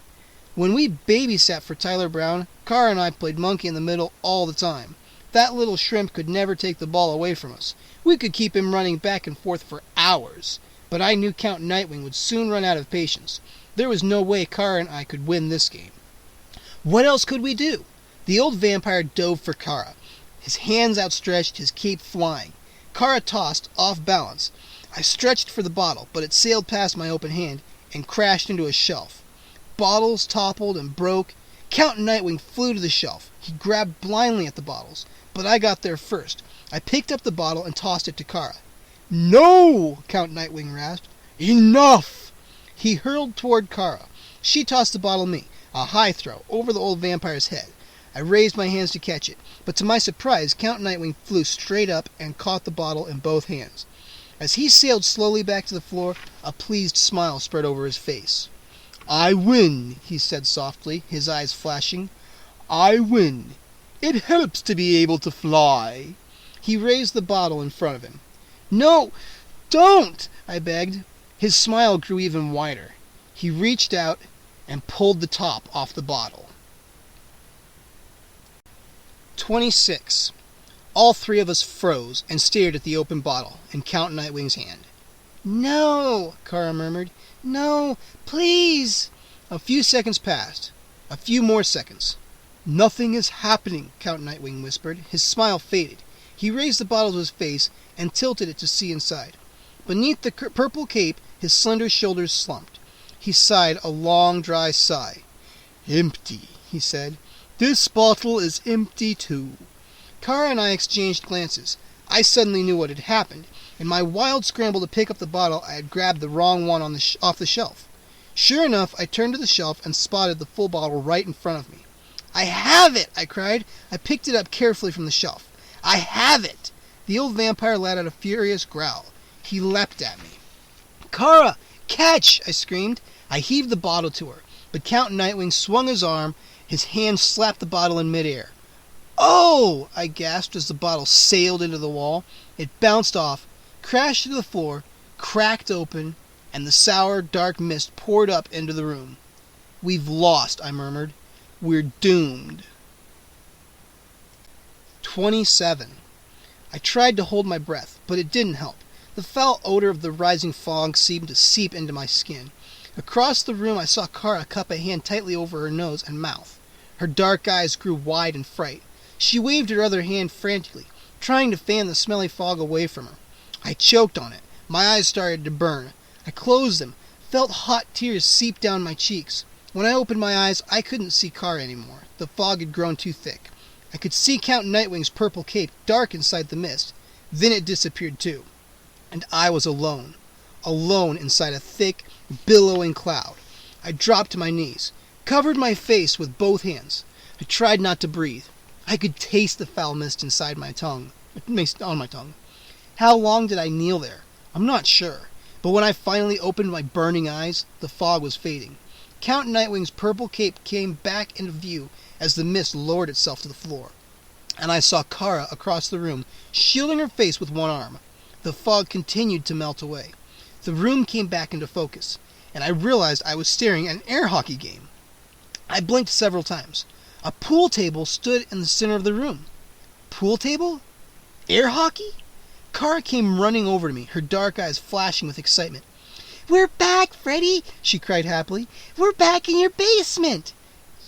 When we babysat for Tyler Brown, Cara and I played monkey in the middle all the time. That little shrimp could never take the ball away from us. We could keep him running back and forth for hours. But I knew Count Nightwing would soon run out of patience. There was no way Cara and I could win this game. What else could we do? The old vampire dove for Cara, his hands outstretched, his cape flying. Cara tossed, off balance. I stretched for the bottle, but it sailed past my open hand and crashed into a shelf. Bottles toppled and broke. Count Nightwing flew to the shelf. He grabbed blindly at the bottles, but I got there first. I picked up the bottle and tossed it to Cara. "No!" Count Nightwing rasped. "Enough!" He hurled toward Cara. She tossed the bottle to me, a high throw, over the old vampire's head. I raised my hands to catch it, but to my surprise, Count Nightwing flew straight up and caught the bottle in both hands. As he sailed slowly back to the floor, a pleased smile spread over his face. "I win," he said softly, his eyes flashing. "I win. It helps to be able to fly." He raised the bottle in front of him. "No, don't!" I begged. His smile grew even wider. He reached out and pulled the top off the bottle. 26. All three of us froze and stared at the open bottle in Count Nightwing's hand. "No," Cara murmured. "No, please." A few seconds passed. A few more seconds. "Nothing is happening," Count Nightwing whispered. His smile faded. He raised the bottle to his face and tilted it to see inside. Beneath the purple cape, his slender shoulders slumped. He sighed a long, dry sigh. "Empty," he said. "This bottle is empty too." Cara and I exchanged glances. I suddenly knew what had happened. In my wild scramble to pick up the bottle, I had grabbed the wrong one off the shelf. Sure enough, I turned to the shelf and spotted the full bottle right in front of me. "I have it!" I cried. I picked it up carefully from the shelf. "I have it!" The old vampire let out a furious growl. He leapt at me. "Cara, catch!" I screamed. I heaved the bottle to her, but Count Nightwing swung his arm. His hand slapped the bottle in midair. "Oh!" I gasped as the bottle sailed into the wall. It bounced off, crashed to the floor, cracked open, and the sour, dark mist poured up into the room. "We've lost," I murmured. "We're doomed." 27. I tried to hold my breath, but it didn't help. The foul odor of the rising fog seemed to seep into my skin. Across the room I saw Cara cup a hand tightly over her nose and mouth. Her dark eyes grew wide in fright. She waved her other hand frantically, trying to fan the smelly fog away from her. I choked on it. My eyes started to burn. I closed them, felt hot tears seep down my cheeks. When I opened my eyes, I couldn't see Cara anymore. The fog had grown too thick. I could see Count Nightwing's purple cape dark inside the mist. Then it disappeared too. And I was alone. Alone inside a thick, billowing cloud. I dropped to my knees, covered my face with both hands. I tried not to breathe. I could taste the foul mist inside my tongue. on my tongue. How long did I kneel there? I'm not sure. But when I finally opened my burning eyes, the fog was fading. Count Nightwing's purple cape came back into view as the mist lowered itself to the floor. And I saw Cara across the room, shielding her face with one arm. The fog continued to melt away. The room came back into focus, and I realized I was staring at an air hockey game. I blinked several times. A pool table stood in the center of the room. Pool table? Air hockey? Cara came running over to me, her dark eyes flashing with excitement. "We're back, Freddy!" she cried happily. "We're back in your basement!"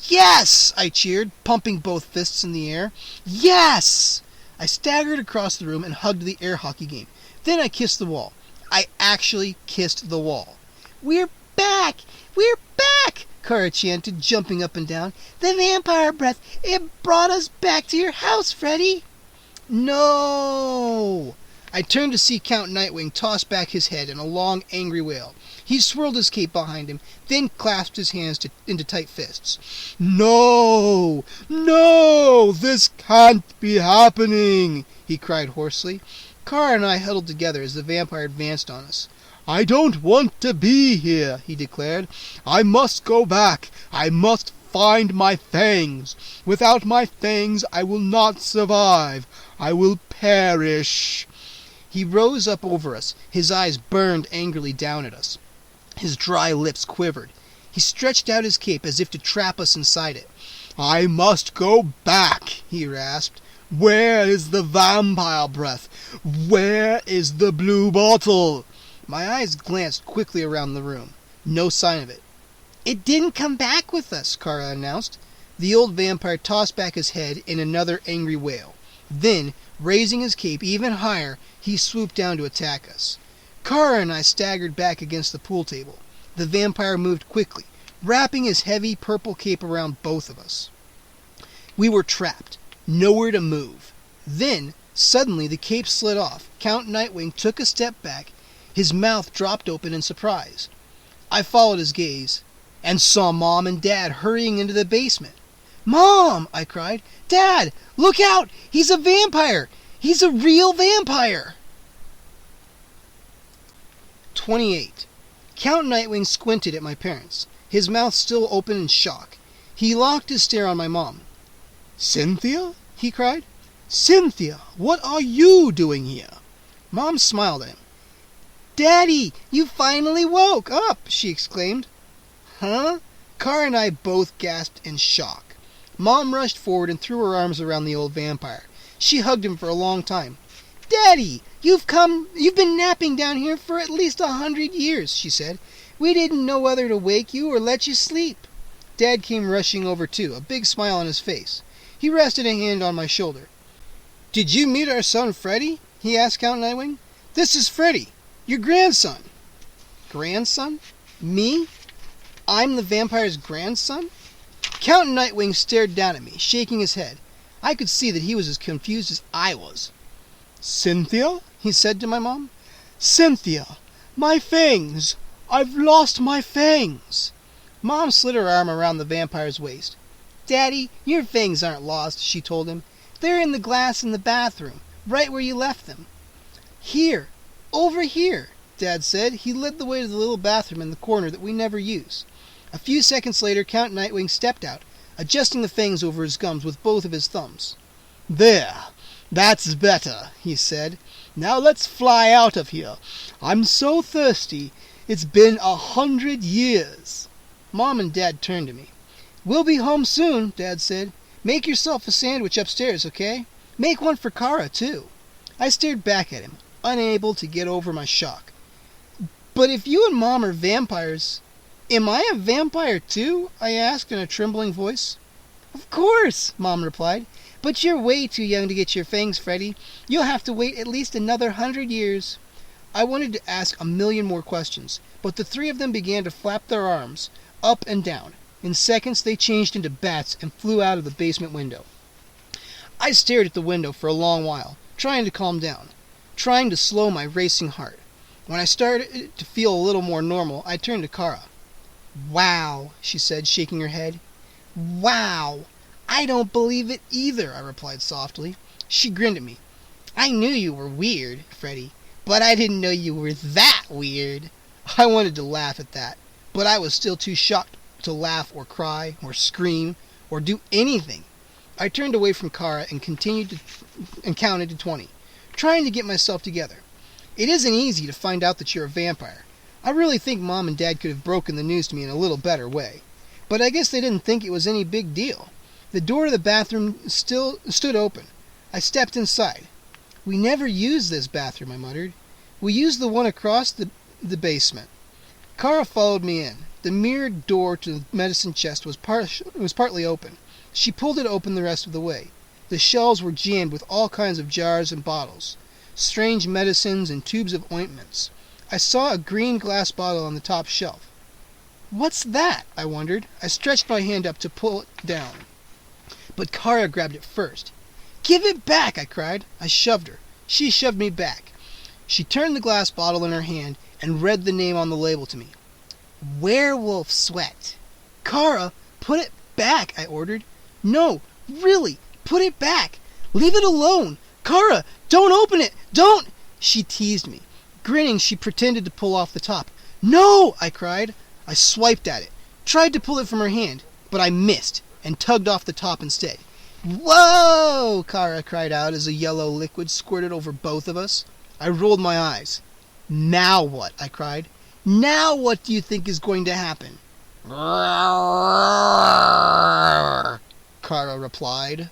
"Yes!" I cheered, pumping both fists in the air. "Yes!" I staggered across the room and hugged the air hockey game. Then I kissed the wall. I actually kissed the wall. "We're back! We're back!" Cara chanted, jumping up and down. "The vampire breath, it brought us back to your house, Freddy!" "No!" I turned to see Count Nightwing toss back his head in a long, angry wail. He swirled his cape behind him, then clasped his hands into tight fists. "No! No! This can't be happening!" he cried hoarsely. Cara and I huddled together as the vampire advanced on us. "I don't want to be here," he declared. "I must go back. I must find my fangs. Without my fangs, I will not survive. I will perish." He rose up over us. His eyes burned angrily down at us. His dry lips quivered. He stretched out his cape as if to trap us inside it. "I must go back," he rasped. "Where is the vampire breath? Where is the blue bottle?" My eyes glanced quickly around the room. No sign of it. "It didn't come back with us," Cara announced. The old vampire tossed back his head in another angry wail. Then, raising his cape even higher, he swooped down to attack us. Cara and I staggered back against the pool table. The vampire moved quickly, wrapping his heavy purple cape around both of us. We were trapped, nowhere to move. Then, suddenly, the cape slid off. Count Nightwing took a step back. His mouth dropped open in surprise. I followed his gaze and saw Mom and Dad hurrying into the basement. "Mom!" I cried. "Dad! Look out! He's a vampire! He's a real vampire!" 28. Count Nightwing squinted at my parents, his mouth still open in shock. He locked his stare on my mom. "Cynthia?" he cried. "Cynthia, what are you doing here?" Mom smiled at him. "Daddy, you finally woke up!" she exclaimed. "Huh?" Cara and I both gasped in shock. Mom rushed forward and threw her arms around the old vampire. She hugged him for a long time. "Daddy, you've been napping down here for at least 100 years, she said. "We didn't know whether to wake you or let you sleep." Dad came rushing over too, a big smile on his face. He rested a hand on my shoulder. "Did you meet our son Freddy?" he asked Count Nightwing. "This is Freddy, your grandson." "Grandson? Me? I'm the vampire's grandson?" Count Nightwing stared down at me, shaking his head. I could see that he was as confused as I was. "Cynthia?" he said to my mom. "Cynthia, my fangs! I've lost my fangs!" Mom slid her arm around the vampire's waist. "Daddy, your fangs aren't lost," she told him. "They're in the glass in the bathroom, right where you left them." "Here, over here," Dad said. He led the way to the little bathroom in the corner that we never use. A few seconds later, Count Nightwing stepped out, adjusting the fangs over his gums with both of his thumbs. "There, that's better," he said. "Now let's fly out of here. I'm so thirsty. It's been 100 years. Mom and Dad turned to me. "We'll be home soon," Dad said. "Make yourself a sandwich upstairs, okay? Make one for Cara, too." I stared back at him, unable to get over my shock. "But if you and Mom are vampires, am I a vampire too?" I asked in a trembling voice. "Of course," Mom replied. "But you're way too young to get your fangs, Freddy. You'll have to wait at least another 100 years. I wanted to ask a million more questions, but the three of them began to flap their arms, up and down. In seconds, they changed into bats and flew out of the basement window. I stared at the window for a long while, trying to calm down, trying to slow my racing heart. When I started to feel a little more normal, I turned to Cara. "Wow," she said, shaking her head. "Wow." "I don't believe it either," I replied softly. She grinned at me. I knew you were weird, Freddy, but I didn't know you were that weird. I wanted to laugh at that, but I was still too shocked to laugh or cry or scream or do anything. I turned away from Cara and counted to 20, trying to get myself together. It isn't easy to find out that you're a vampire. I really think Mom and Dad could have broken the news to me in a little better way. But I guess they didn't think it was any big deal. The door to the bathroom still stood open. I stepped inside. We never used this bathroom, I muttered. We used the one across the basement. Cara followed me in. The mirrored door to the medicine chest was partly open. She pulled it open the rest of the way. The shelves were jammed with all kinds of jars and bottles, strange medicines and tubes of ointments. I saw a green glass bottle on the top shelf. What's that? I wondered. I stretched my hand up to pull it down. But Cara grabbed it first. Give it back, I cried. I shoved her. She shoved me back. She turned the glass bottle in her hand and read the name on the label to me. Werewolf Sweat. Cara, put it back, I ordered. No, really, put it back. Leave it alone. Cara, don't open it. Don't. She teased me. Grinning, she pretended to pull off the top. No, I cried. I swiped at it, tried to pull it from her hand, but I missed and tugged off the top instead. Whoa! Cara cried out as a yellow liquid squirted over both of us. I rolled my eyes. Now what? I cried. Now what do you think is going to happen? Cara replied.